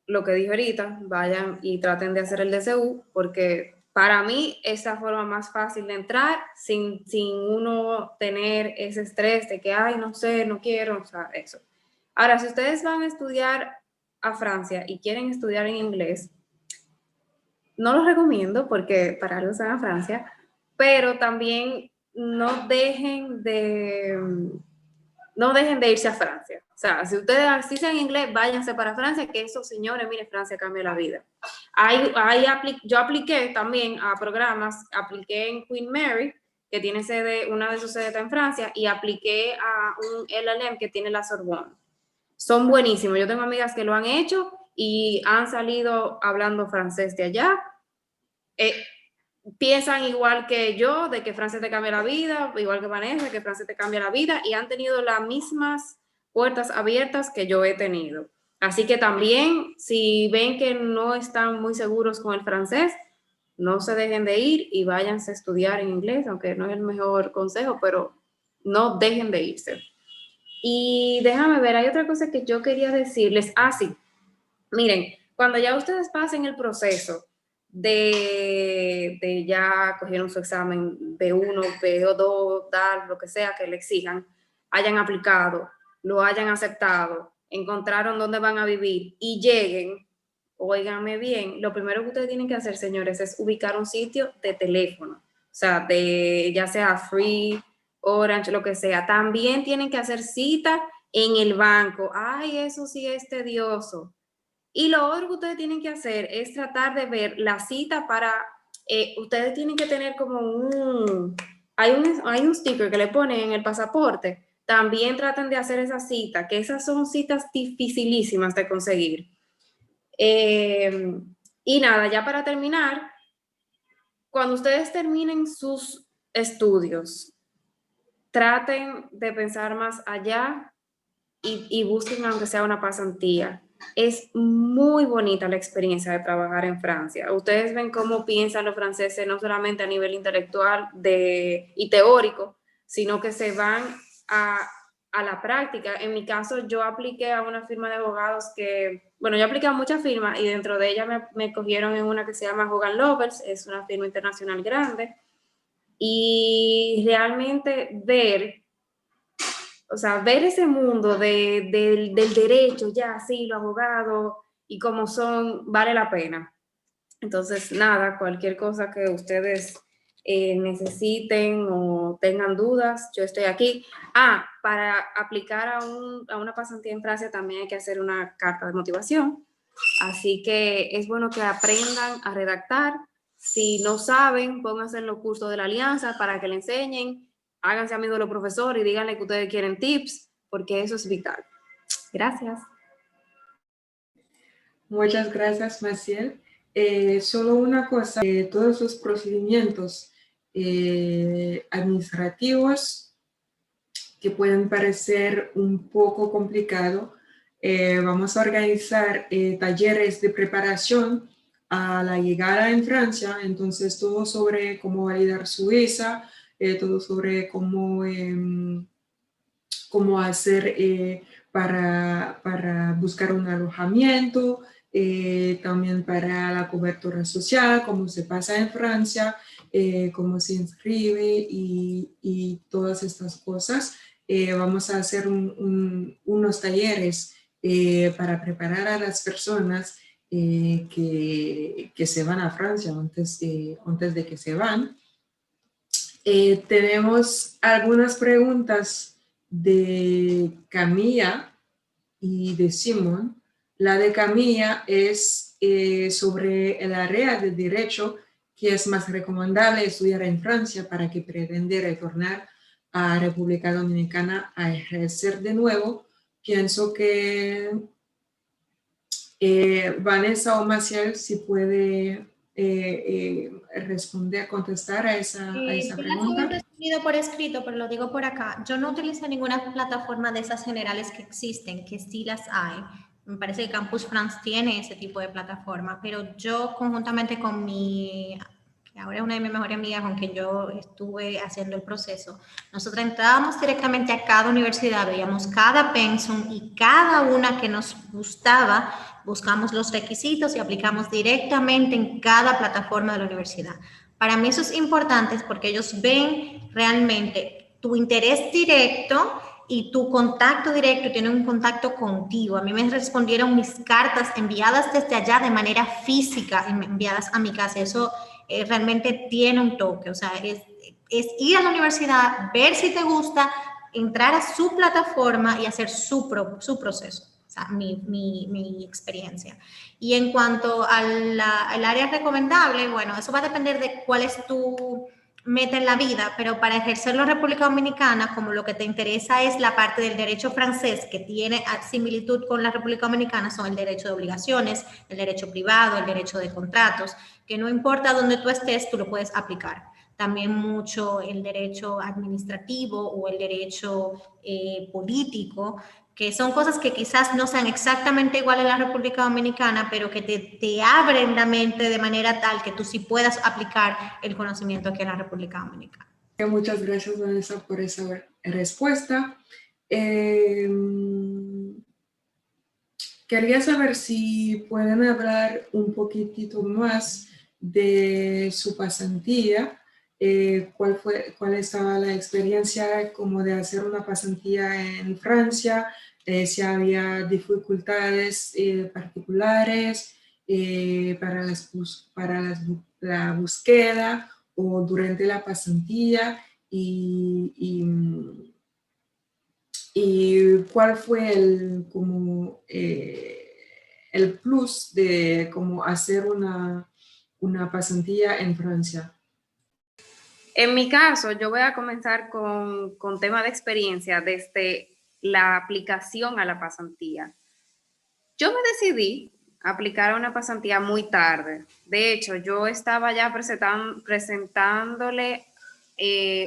lo que dije ahorita, vayan y traten de hacer el DCU, porque para mí es la forma más fácil de entrar sin uno tener ese estrés de que, ay, no sé, no quiero, o sea, eso. Ahora, si ustedes van a estudiar a Francia y quieren estudiar en inglés, no los recomiendo porque para algo están a Francia, pero también no dejen de irse a Francia. O sea, si ustedes asisten en inglés, váyanse para Francia, que esos señores, mire, Francia cambia la vida. Yo apliqué también a programas, apliqué en Queen Mary, que tiene sede, una de sus sedes está en Francia, y apliqué a un LLM que tiene la Sorbonne. Son buenísimos. Yo tengo amigas que lo han hecho y han salido hablando francés de allá. piensan igual que yo, de que Francia te cambia la vida, igual que Vanessa, que Francia te cambia la vida, y han tenido las mismas puertas abiertas que yo he tenido. Así que también, si ven que no están muy seguros con el francés, no se dejen de ir y váyanse a estudiar en inglés, aunque no es el mejor consejo, pero no dejen de irse. Y déjame ver, hay otra cosa que yo quería decirles. Ah, sí, miren, cuando ya ustedes pasen el proceso de ya cogieron su examen B1, B2, tal, lo que sea que le exijan, hayan aplicado, lo hayan aceptado, encontraron dónde van a vivir y lleguen, óiganme bien, lo primero que ustedes tienen que hacer, señores, es ubicar un sitio de teléfono, o sea, de ya sea Free, Orange, lo que sea. También tienen que hacer cita en el banco. Ay, eso sí es tedioso. Y lo otro que ustedes tienen que hacer es tratar de ver la cita para, ustedes tienen que tener como hay un sticker que le ponen en el pasaporte. También traten de hacer esa cita, que esas son citas dificilísimas de conseguir. Y nada, ya para terminar, cuando ustedes terminen sus estudios, traten de pensar más allá y busquen aunque sea una pasantía. Es muy bonita la experiencia de trabajar en Francia. Ustedes ven cómo piensan los franceses, no solamente a nivel intelectual y teórico, sino que se van a la práctica. En mi caso, yo apliqué a una firma de abogados yo apliqué a muchas firmas y dentro de ellas me cogieron en una que se llama Hogan Lovells, es una firma internacional grande, y realmente ver ese mundo del derecho, ya, sí, los abogados y cómo son, vale la pena. Entonces, nada, cualquier cosa que ustedes necesiten o tengan dudas, yo estoy aquí. Para aplicar a una pasantía en Francia también hay que hacer una carta de motivación. Así que es bueno que aprendan a redactar. Si no saben, pónganse en los cursos de la Alianza para que le enseñen. Háganse amigos de los profesores y díganle que ustedes quieren tips, porque eso es vital. Gracias. Muchas gracias, Maciel. Solo una cosa, todos los procedimientos administrativos que pueden parecer un poco complicados, vamos a organizar talleres de preparación a la llegada en Francia, entonces todo sobre cómo validar su visa, todo sobre cómo hacer para buscar un alojamiento, también para la cobertura social, cómo se pasa en Francia, cómo se inscribe y todas estas cosas. Vamos a hacer unos talleres para preparar a las personas que se van a Francia antes de que se van. Tenemos algunas preguntas de Camilla y de Simón. La de Camilla es sobre el área de derecho que es más recomendable estudiar en Francia para que pretende retornar a República Dominicana a ejercer de nuevo. Pienso que Vanessa o Maciel si puede responder, contestar a esa Yo pregunta. las he respondido por escrito, pero lo digo por acá. Yo no utilizo ninguna plataforma de esas generales que existen, que sí las hay. Me parece que Campus France tiene ese tipo de plataforma, pero yo conjuntamente con que ahora es una de mis mejores amigas con quien yo estuve haciendo el proceso, nosotros entrábamos directamente a cada universidad, veíamos cada pensum y cada una que nos gustaba, buscamos los requisitos y aplicamos directamente en cada plataforma de la universidad. Para mí eso es importante porque ellos ven realmente tu interés directo y tu contacto directo, tienen un contacto contigo. A mí me respondieron mis cartas enviadas desde allá de manera física, enviadas a mi casa. Eso realmente tiene un toque, o sea, es ir a la universidad, ver si te gusta, entrar a su plataforma y hacer su proceso. O sea, mi experiencia. Y en cuanto al área recomendable, bueno, eso va a depender de cuál es tu mete en la vida, pero para ejercerlo en República Dominicana, como lo que te interesa es la parte del derecho francés que tiene similitud con la República Dominicana, son el derecho de obligaciones, el derecho privado, el derecho de contratos, que no importa dónde tú estés, tú lo puedes aplicar. También mucho el derecho administrativo o el derecho político, que son cosas que quizás no sean exactamente iguales en la República Dominicana, pero que te abren la mente de manera tal que tú sí puedas aplicar el conocimiento aquí en la República Dominicana. Muchas gracias, Vanessa, por esa respuesta. Quería saber si pueden hablar un poquitito más de su pasantía. ¿Cuál estaba la experiencia como de hacer una pasantía en Francia? Si había dificultades particulares la búsqueda o durante la pasantía y cuál fue el plus de como hacer una pasantía en Francia. En mi caso, yo voy a comenzar con tema de experiencia desde la aplicación a la pasantía. Yo me decidí a aplicar a una pasantía muy tarde. De hecho, yo estaba ya presentándole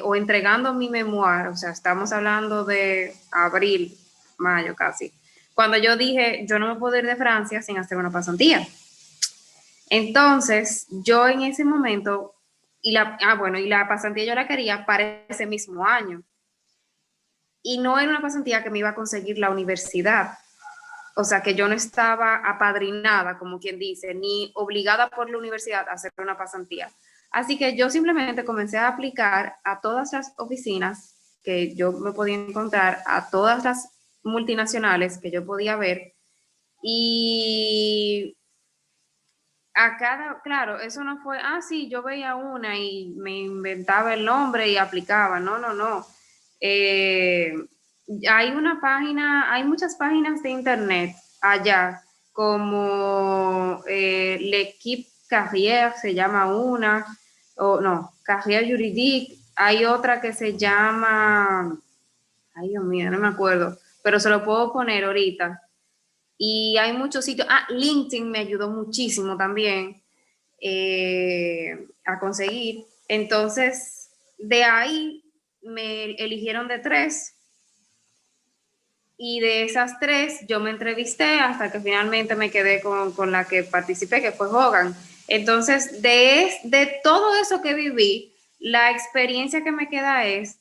o entregando mi memoir, o sea, estamos hablando de abril, mayo casi, cuando yo dije, yo no me puedo ir de Francia sin hacer una pasantía. Entonces, yo en ese momento, y la pasantía yo la quería para ese mismo año. Y no era una pasantía que me iba a conseguir la universidad. O sea, que yo no estaba apadrinada, como quien dice, ni obligada por la universidad a hacer una pasantía. Así que yo simplemente comencé a aplicar a todas las oficinas que yo me podía encontrar, a todas las multinacionales que yo podía ver. Y a cada, claro, eso no fue, sí, yo veía una y me inventaba el nombre y aplicaba. No, no, no. Hay una página, hay muchas páginas de internet allá, como L'Equipe Carrière se llama una, o no, Carrière Juridique. Hay otra que se llama, ay Dios mío, no me acuerdo, pero se lo puedo poner ahorita. Y hay muchos sitios. LinkedIn me ayudó muchísimo también a conseguir. Entonces, de ahí me eligieron de 3. Y de esas 3, yo me entrevisté hasta que finalmente me quedé con la que participé, que fue Hogan. Entonces, de todo eso que viví, la experiencia que me queda es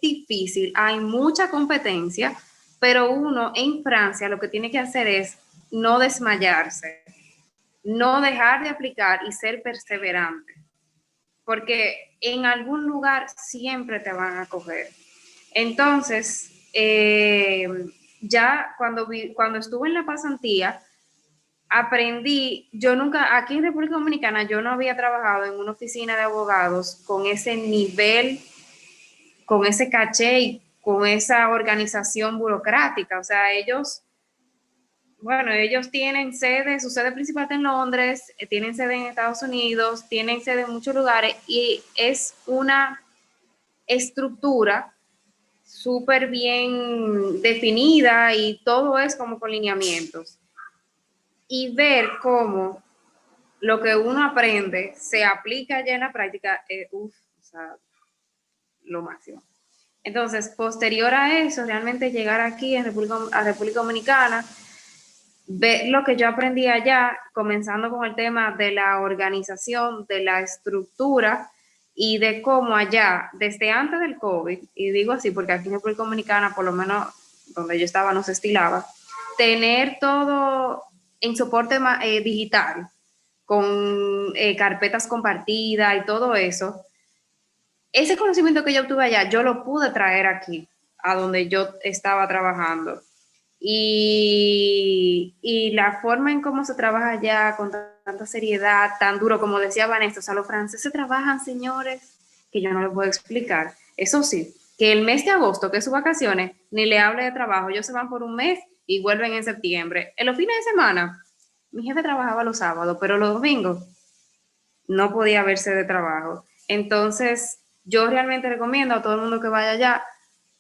difícil, hay mucha competencia, pero uno en Francia lo que tiene que hacer es no desmayarse, no dejar de aplicar y ser perseverante, porque en algún lugar siempre te van a coger. Entonces, ya cuando estuve en la pasantía, aprendí, yo nunca, aquí en República Dominicana, yo no había trabajado en una oficina de abogados con ese nivel, con ese caché y con esa organización burocrática. O sea, ellos tienen su sede principal está en Londres, tienen sede en Estados Unidos, tienen sede en muchos lugares y es una estructura súper bien definida y todo es como con lineamientos. Y ver cómo lo que uno aprende se aplica ya en la práctica, o sea, lo máximo. Entonces, posterior a eso, realmente llegar aquí a República Dominicana, ver lo que yo aprendí allá, comenzando con el tema de la organización, de la estructura y de cómo allá, desde antes del COVID, y digo así porque aquí en República Dominicana, por lo menos donde yo estaba, no se estilaba, tener todo en soporte digital, con carpetas compartidas y todo eso. Ese conocimiento que yo obtuve allá, yo lo pude traer aquí, a donde yo estaba trabajando. Y la forma en cómo se trabaja allá con tanta seriedad, tan duro, como decía Vanessa, o sea, los franceses trabajan, señores, que yo no les puedo explicar. Eso sí, que el mes de agosto, que es sus vacaciones, ni le hable de trabajo, ellos se van por un mes y vuelven en septiembre. En los fines de semana, mi jefe trabajaba los sábados, pero los domingos no podía verse de trabajo. Entonces, Yo realmente recomiendo a todo el mundo que vaya allá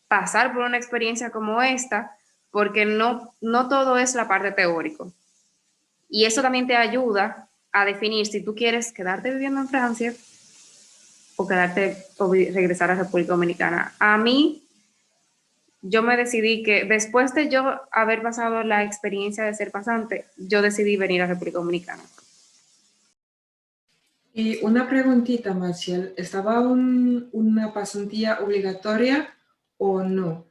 pasar por una experiencia como esta, porque no todo es la parte teórica. Y eso también te ayuda a definir si tú quieres quedarte viviendo en Francia o quedarte o regresar a República Dominicana. A mí, yo me decidí que después de yo haber pasado la experiencia de ser pasante, yo decidí venir a República Dominicana. Y una preguntita, Marcial, ¿estaba una pasantía obligatoria o no?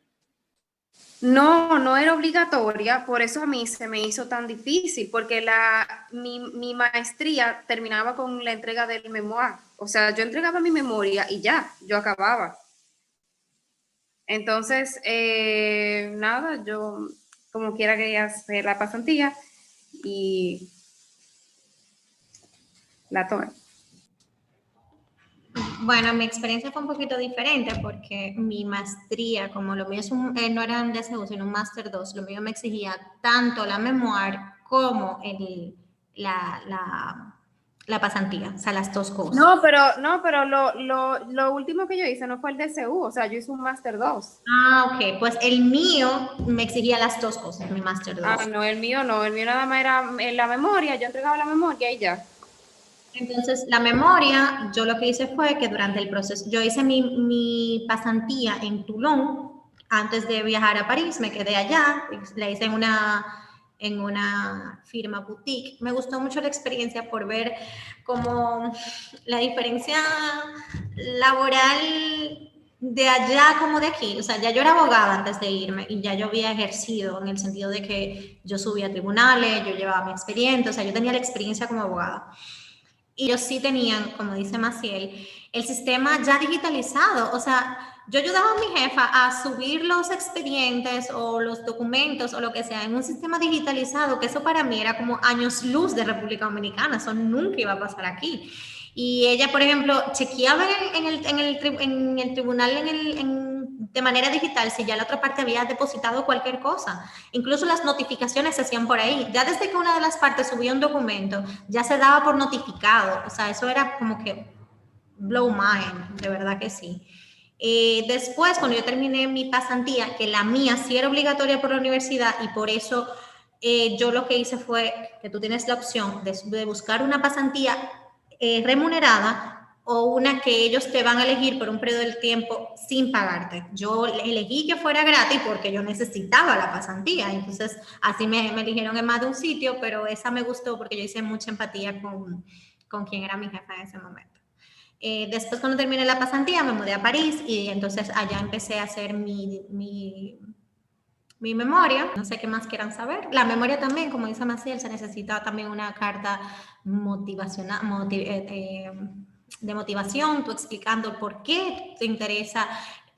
No era obligatoria, por eso a mí se me hizo tan difícil, porque mi maestría terminaba con la entrega del memoir. O sea, yo entregaba mi memoria y ya, yo acababa. Entonces, nada, yo como quiera quería hacer la pasantía y la tomé. Bueno, mi experiencia fue un poquito diferente porque mi maestría, como lo mío es no era un DSU, sino un Máster 2, lo mío me exigía tanto la memoir como la pasantía, o sea, las dos cosas. No, pero lo último que yo hice no fue el DSU, o sea, yo hice un Máster 2. Ah, ok, pues el mío me exigía las dos cosas, mi Máster 2. Ah, no, el mío nada más era la memoria, yo entregaba la memoria y ya. Entonces, la memoria, yo lo que hice fue que durante el proceso, yo hice mi pasantía en Toulon antes de viajar a París, me quedé allá, la hice en una firma boutique. Me gustó mucho la experiencia por ver como la diferencia laboral de allá como de aquí. O sea, ya yo era abogada antes de irme y ya yo había ejercido en el sentido de que yo subía a tribunales, yo llevaba mi expediente, o sea, yo tenía la experiencia como abogada. Y ellos sí tenían, como dice Maciel, el sistema ya digitalizado. O sea, yo ayudaba a mi jefa a subir los expedientes o los documentos o lo que sea en un sistema digitalizado, que eso para mí era como años luz de República Dominicana, eso nunca iba a pasar aquí. Y ella, por ejemplo, chequeaba en el tribunal de manera digital si ya la otra parte había depositado cualquier cosa. Incluso las notificaciones se hacían por ahí. Ya desde que una de las partes subía un documento, ya se daba por notificado. O sea, eso era como que blow mind, de verdad que sí. Después, cuando yo terminé mi pasantía, que la mía sí era obligatoria por la universidad y por eso yo lo que hice fue que tú tienes la opción de buscar una pasantía remunerada o una que ellos te van a elegir por un periodo de tiempo sin pagarte. Yo elegí que fuera gratis porque yo necesitaba la pasantía, entonces así me eligieron en más de un sitio, pero esa me gustó porque yo hice mucha empatía con quien era mi jefa en ese momento. Después cuando terminé la pasantía me mudé a París y entonces allá empecé a hacer mi memoria. No sé qué más quieran saber. La memoria también, como dice Maciel, se necesita también una carta motivacional, de motivación, tú explicando por qué te interesa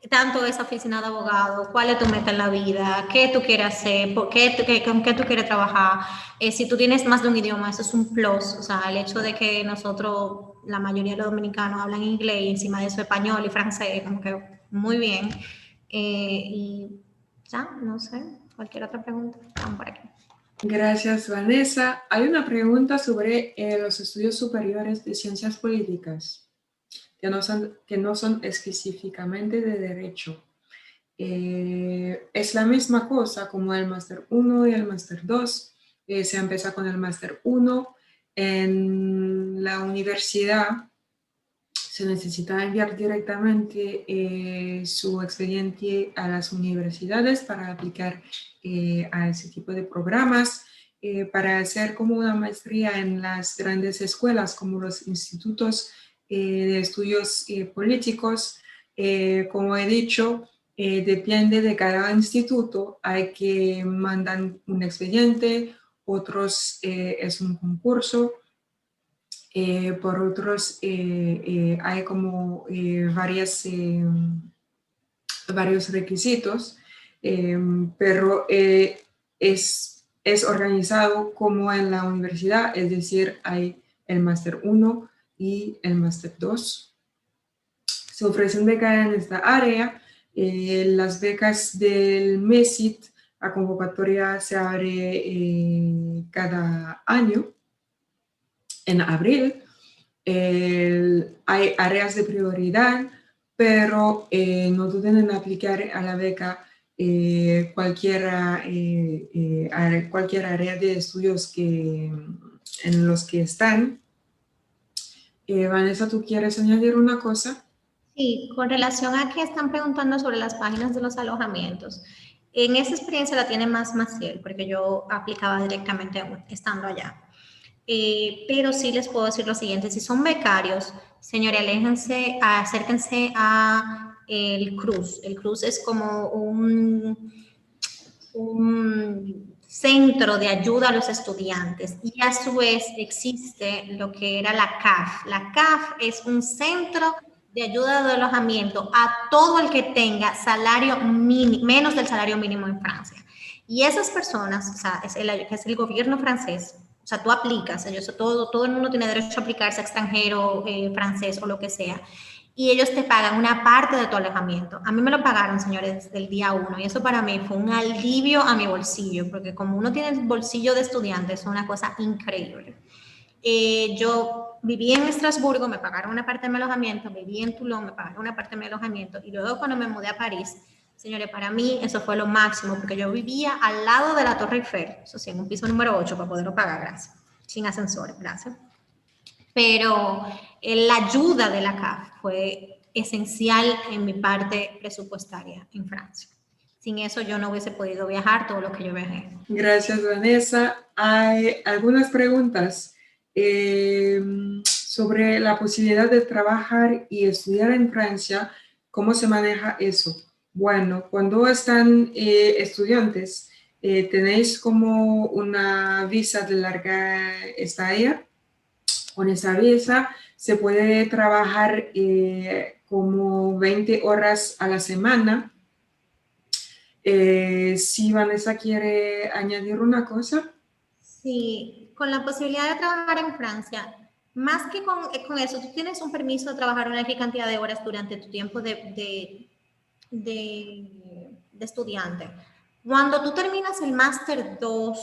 tanto esa oficina de abogado, cuál es tu meta en la vida, qué tú quieres hacer, con qué tú quieres trabajar. Si tú tienes más de un idioma, eso es un plus. O sea, el hecho de que nosotros, la mayoría de los dominicanos, hablan inglés y encima de eso español y francés, como que muy bien. Y ya, no sé, cualquier otra pregunta, estamos por aquí. Gracias, Vanessa. Hay una pregunta sobre los estudios superiores de ciencias políticas, que no son específicamente de derecho. Es la misma cosa como el Máster 1 y el Máster 2. Se empieza con el Máster 1. En la universidad se necesita enviar directamente su expediente a las universidades para aplicar a ese tipo de programas, para hacer como una maestría en las grandes escuelas como los institutos de estudios políticos. Como he dicho, depende de cada instituto, hay que mandar un expediente, otros es un concurso. Por otros, hay como varios requisitos, pero es organizado como en la universidad, es decir, hay el Máster 1 y el Máster 2. Se ofrecen becas en esta área. Las becas del MESIT, la convocatoria se abre cada año en abril. Hay áreas de prioridad pero no duden en aplicar a la beca cualquier área de estudios en los que están. Vanessa, ¿tú quieres añadir una cosa? Sí, con relación a que están preguntando sobre las páginas de los alojamientos, en esa experiencia la tiene más Maciel, porque yo aplicaba directamente estando allá. Pero sí les puedo decir lo siguiente, si son becarios, señores, acérquense a el CRUZ. El CRUZ es como un centro de ayuda a los estudiantes y a su vez existe lo que era la CAF. La CAF es un centro de ayuda de alojamiento a todo el que tenga salario menos del salario mínimo en Francia. Y esas personas, o sea, es el gobierno francés, o sea, tú aplicas, todo el mundo tiene derecho a aplicarse a extranjero, francés o lo que sea, y ellos te pagan una parte de tu alojamiento. A mí me lo pagaron, señores, desde el día 1 y eso para mí fue un alivio a mi bolsillo, porque como uno tiene el bolsillo de estudiante, es una cosa increíble. Yo viví en Estrasburgo, me pagaron una parte de mi alojamiento, viví en Toulon, me pagaron una parte de mi alojamiento, y luego cuando me mudé a París, señores, para mí eso fue lo máximo, porque yo vivía al lado de la Torre Eiffel, eso sí, en un piso número 8 para poderlo pagar, gracias, sin ascensores, gracias. Pero la ayuda de la CAF fue esencial en mi parte presupuestaria en Francia. Sin eso yo no hubiese podido viajar todo lo que yo viajé. Gracias, Vanessa. Hay algunas preguntas sobre la posibilidad de trabajar y estudiar en Francia. ¿Cómo se maneja eso? Bueno, cuando están estudiantes, ¿tenéis como una visa de larga estadía? Con esa visa se puede trabajar como 20 horas a la semana. Si Vanessa quiere añadir una cosa. Sí, con la posibilidad de trabajar en Francia, más que con eso, tú tienes un permiso de trabajar una cantidad de horas durante tu tiempo de estudiante. Cuando tú terminas el máster 2,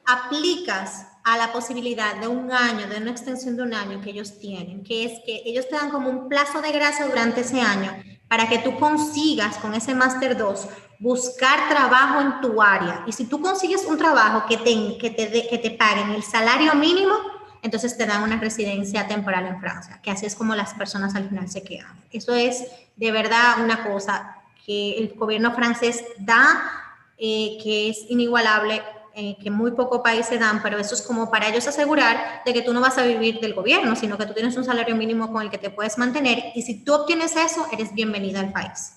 aplicas a la posibilidad de un año, de una extensión de un año que ellos tienen, que es que ellos te dan como un plazo de gracia durante ese año para que tú consigas con ese máster 2 buscar trabajo en tu área. Y si tú consigues un trabajo que te paguen el salario mínimo, entonces te dan una residencia temporal en Francia, que así es como las personas al final se quedan. Eso es de verdad una cosa que el gobierno francés da, que es inigualable, que muy pocos países dan, pero eso es como para ellos asegurar de que tú no vas a vivir del gobierno, sino que tú tienes un salario mínimo con el que te puedes mantener, y si tú obtienes eso, eres bienvenida al país.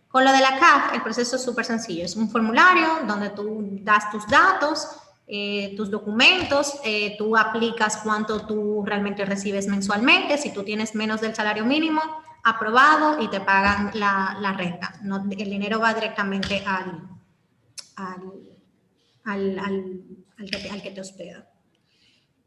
Con lo de la CAF, el proceso es súper sencillo, es un formulario donde tú das tus datos, tus documentos, tú aplicas cuánto tú realmente recibes mensualmente, si tú tienes menos del salario mínimo, aprobado, y te pagan la renta. No, el dinero va directamente al que te hospeda.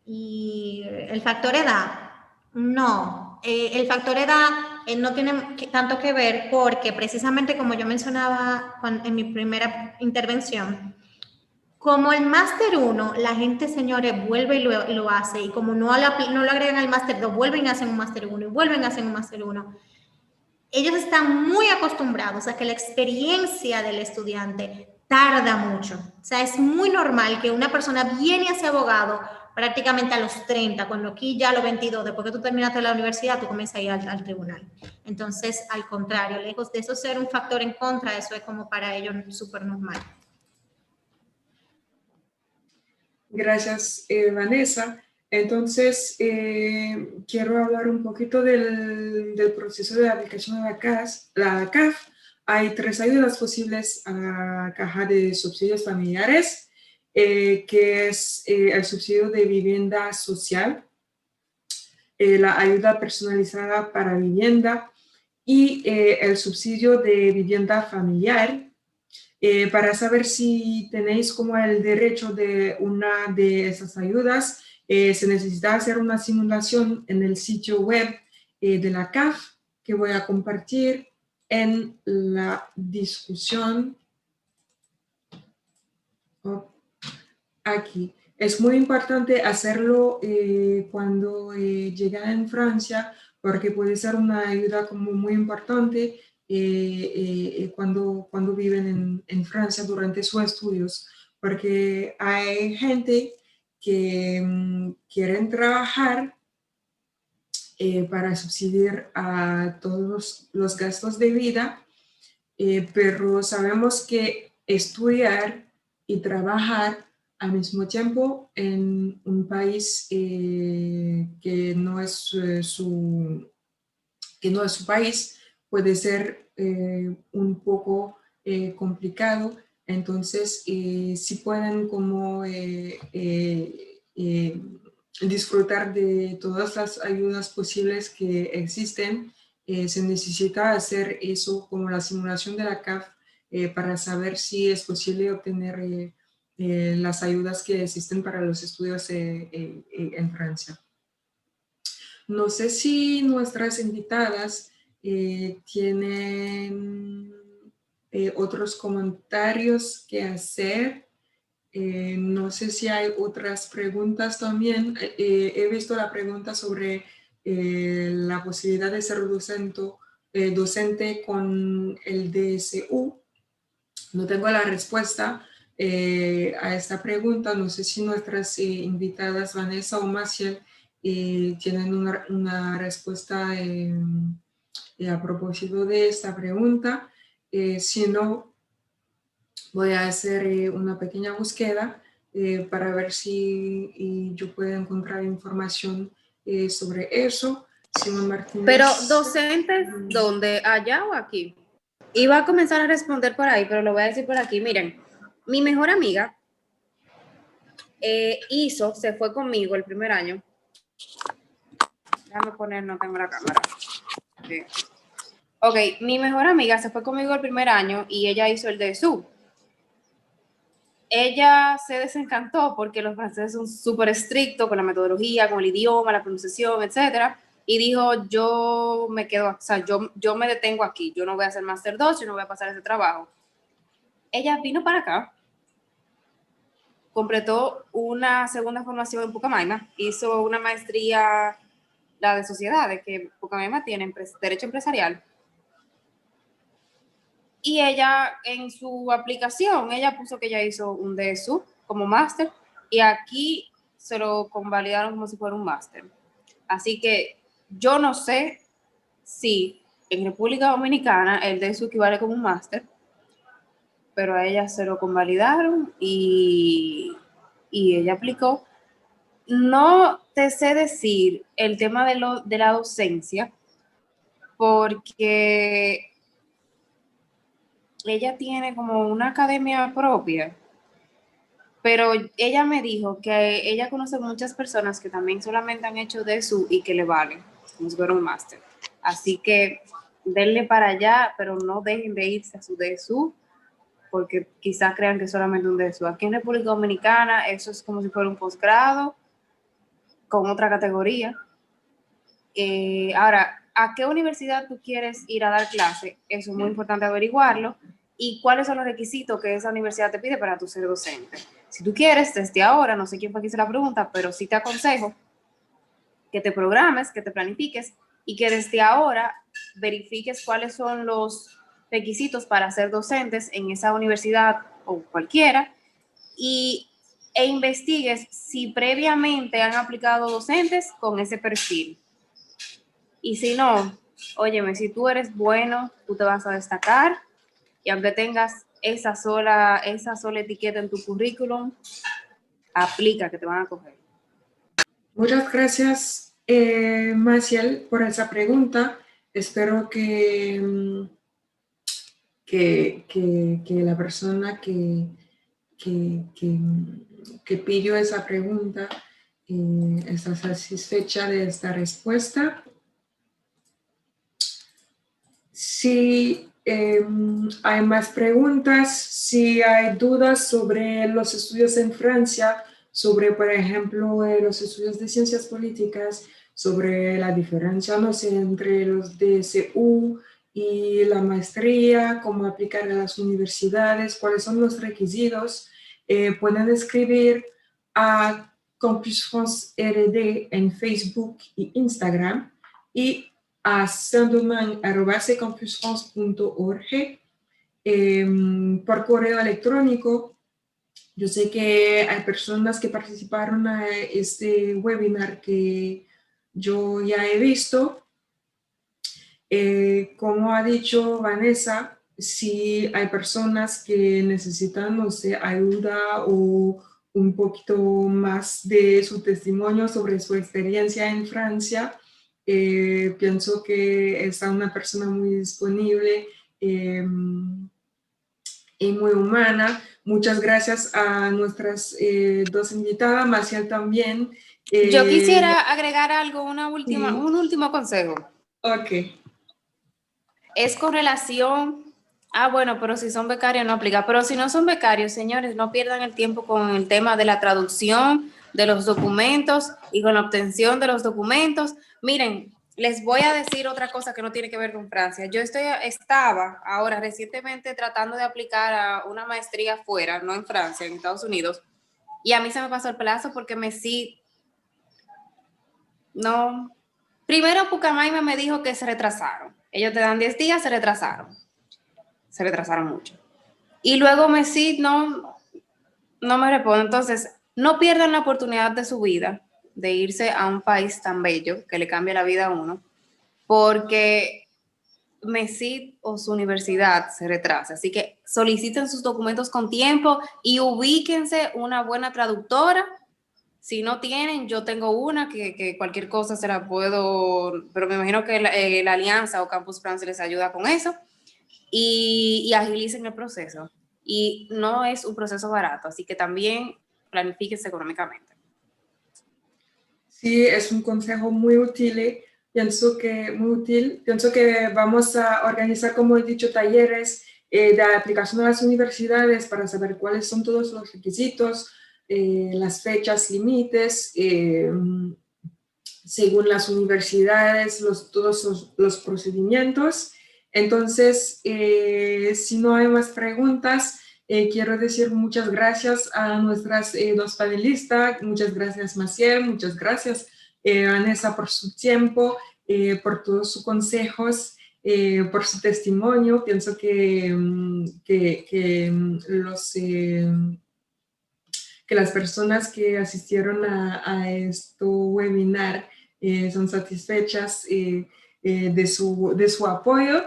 Y el factor edad, no. El factor edad no tiene tanto que ver porque precisamente como yo mencionaba en mi primera intervención, como el máster 1, la gente, señores, vuelve y lo hace, y como no lo agregan al máster 2, vuelven y hacen un máster 1 y vuelven y hacen un máster 1. Ellos están muy acostumbrados a que la experiencia del estudiante tarda mucho. O sea, es muy normal que una persona viene a ser abogado prácticamente a los 30, cuando aquí ya a los 22, después que tú terminaste la universidad, tú comienzas a ir al tribunal. Entonces, al contrario, lejos de eso ser un factor en contra, eso es como para ellos súper normal. Gracias, Vanessa. Entonces, quiero hablar un poquito del proceso de aplicación de la CAF. Hay 3 ayudas posibles a la caja de subsidios familiares, que es el subsidio de vivienda social, la ayuda personalizada para vivienda y el subsidio de vivienda familiar. Para saber si tenéis como el derecho de una de esas ayudas, se necesita hacer una simulación en el sitio web de la CAF, que voy a compartir en la discusión. Aquí. Es muy importante hacerlo cuando llegan en Francia, porque puede ser una ayuda como muy importante cuando viven en Francia durante sus estudios, porque hay gente que quieren trabajar para subsidiar a todos los gastos de vida, pero sabemos que estudiar y trabajar al mismo tiempo en un país que no es su país puede ser un poco complicado. Entonces, si pueden como disfrutar de todas las ayudas posibles que existen, se necesita hacer eso como la simulación de la CAF para saber si es posible obtener las ayudas que existen para los estudios en Francia. No sé si nuestras invitadas tienen otros comentarios que hacer. No sé si hay otras preguntas también. He visto la pregunta sobre la posibilidad de ser docente con el DSU. No tengo la respuesta a esta pregunta. No sé si nuestras invitadas, Vanessa o Maciel, tienen una respuesta a propósito de esta pregunta. Si no, voy a hacer una pequeña búsqueda para ver si yo puedo encontrar información sobre eso. Simón Martínez. Pero docentes, ¿dónde? ¿Allá o aquí? Iba a comenzar a responder por ahí, pero lo voy a decir por aquí. Miren, mi mejor amiga se fue conmigo el primer año. Déjame poner, no tengo la cámara. Sí. Ok, mi mejor amiga se fue conmigo el primer año y ella hizo el DSU. Ella se desencantó porque los franceses son súper estrictos con la metodología, con el idioma, la pronunciación, etcétera. Y dijo, yo me quedo, o sea, yo me detengo aquí, yo no voy a hacer Máster 2, yo no voy a pasar ese trabajo. Ella vino para acá, completó una segunda formación en Pucamaima, hizo una maestría, la de sociedades, que Pucamaima tiene derecho empresarial. Y ella, en su aplicación, ella puso que ella hizo un DSU como máster y aquí se lo convalidaron como si fuera un máster. Así que yo no sé si en República Dominicana el DSU equivale como un máster, pero a ella se lo convalidaron y ella aplicó. No te sé decir el tema de la docencia, porque ella tiene como una academia propia, pero ella me dijo que ella conoce muchas personas que también solamente han hecho DSU y que le valen, como si fuera un máster. Así que denle para allá, pero no dejen de irse a su DSU, porque quizás crean que es solamente un DSU. Aquí en República Dominicana eso es como si fuera un posgrado con otra categoría. Ahora, ¿a qué universidad tú quieres ir a dar clase? Eso es muy importante averiguarlo. ¿Y cuáles son los requisitos que esa universidad te pide para tú ser docente? Si tú quieres, desde ahora, no sé quién fue que hizo la pregunta, pero sí te aconsejo que te programes, que te planifiques y que desde ahora verifiques cuáles son los requisitos para ser docentes en esa universidad o cualquiera e investigues si previamente han aplicado docentes con ese perfil. Y si no, óyeme, si tú eres bueno, tú te vas a destacar y aunque tengas esa sola etiqueta en tu currículum, aplica que te van a coger. Muchas gracias, Maciel, por esa pregunta. Espero que la persona que pidió esa pregunta está satisfecha de esta respuesta. Si hay más preguntas, si hay dudas sobre los estudios en Francia, sobre, por ejemplo, los estudios de ciencias políticas, sobre la diferencia, no sé, entre los DSU y la maestría, cómo aplicar a las universidades, cuáles son los requisitos, pueden escribir a Campus France RD en Facebook y Instagram y a saintdomingue@campusfrance.org, por correo electrónico. Yo sé que hay personas que participaron a este webinar que yo ya he visto. Como ha dicho Vanessa, si hay personas que necesitan, no sé, ayuda o un poquito más de su testimonio sobre su experiencia en Francia, pienso que es una persona muy disponible y muy humana. Muchas gracias a nuestras dos invitadas, Marcial también. Yo quisiera agregar algo, Sí. un último consejo. Ok. Es con relación, bueno, pero si son becarios no aplica, pero si no son becarios, señores, no pierdan el tiempo con el tema de la traducción de los documentos y con la obtención de los documentos. Miren, les voy a decir otra cosa que no tiene que ver con Francia. Yo estaba ahora recientemente tratando de aplicar a una maestría fuera, no en Francia, en Estados Unidos, y a mí se me pasó el plazo porque no. Primero Pucamaima me dijo que se retrasaron. Ellos te dan 10 días, se retrasaron mucho. Y luego Messi no me responde. Entonces, no pierdan la oportunidad de su vida de irse a un país tan bello que le cambia la vida a uno, porque Messi o su universidad se retrasa. Así que soliciten sus documentos con tiempo y ubíquense una buena traductora. Si no tienen, yo tengo una que cualquier cosa se la puedo, pero me imagino que la Alianza o Campus France les ayuda con eso. Y agilicen el proceso. Y no es un proceso barato, así que también planifíquense económicamente. Sí, es un consejo muy útil. Pienso que vamos a organizar, como he dicho, talleres de aplicación a las universidades para saber cuáles son todos los requisitos, las fechas límites, según las universidades, todos los procedimientos. Entonces, si no hay más preguntas, quiero decir muchas gracias a nuestras dos panelistas. Muchas gracias, Maciel. Muchas gracias, Vanessa, por su tiempo, por todos sus consejos, por su testimonio. Pienso que las personas que asistieron a este webinar son satisfechas de su apoyo.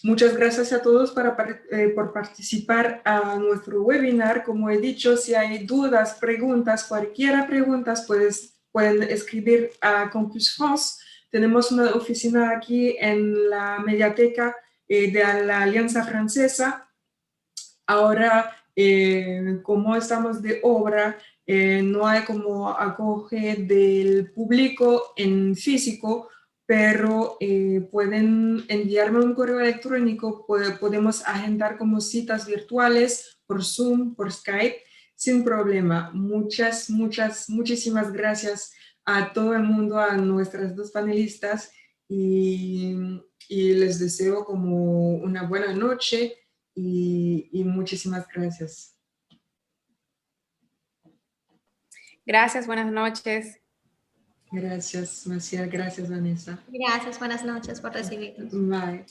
Muchas gracias a todos por participar a nuestro webinar. Como he dicho, si hay dudas, preguntas, cualquier pregunta, pueden escribir a Campus France. Tenemos una oficina aquí en la mediateca de la Alianza Francesa. Ahora, como estamos de obra, no hay como acoge del público en físico, pero pueden enviarme un correo electrónico, podemos agendar como citas virtuales por Zoom, por Skype, sin problema. Muchísimas gracias a todo el mundo, a nuestras dos panelistas, y les deseo como una buena noche y muchísimas gracias. Gracias, buenas noches. Gracias, Maciel. Gracias, Vanessa. Gracias, buenas noches por recibirnos. Bye.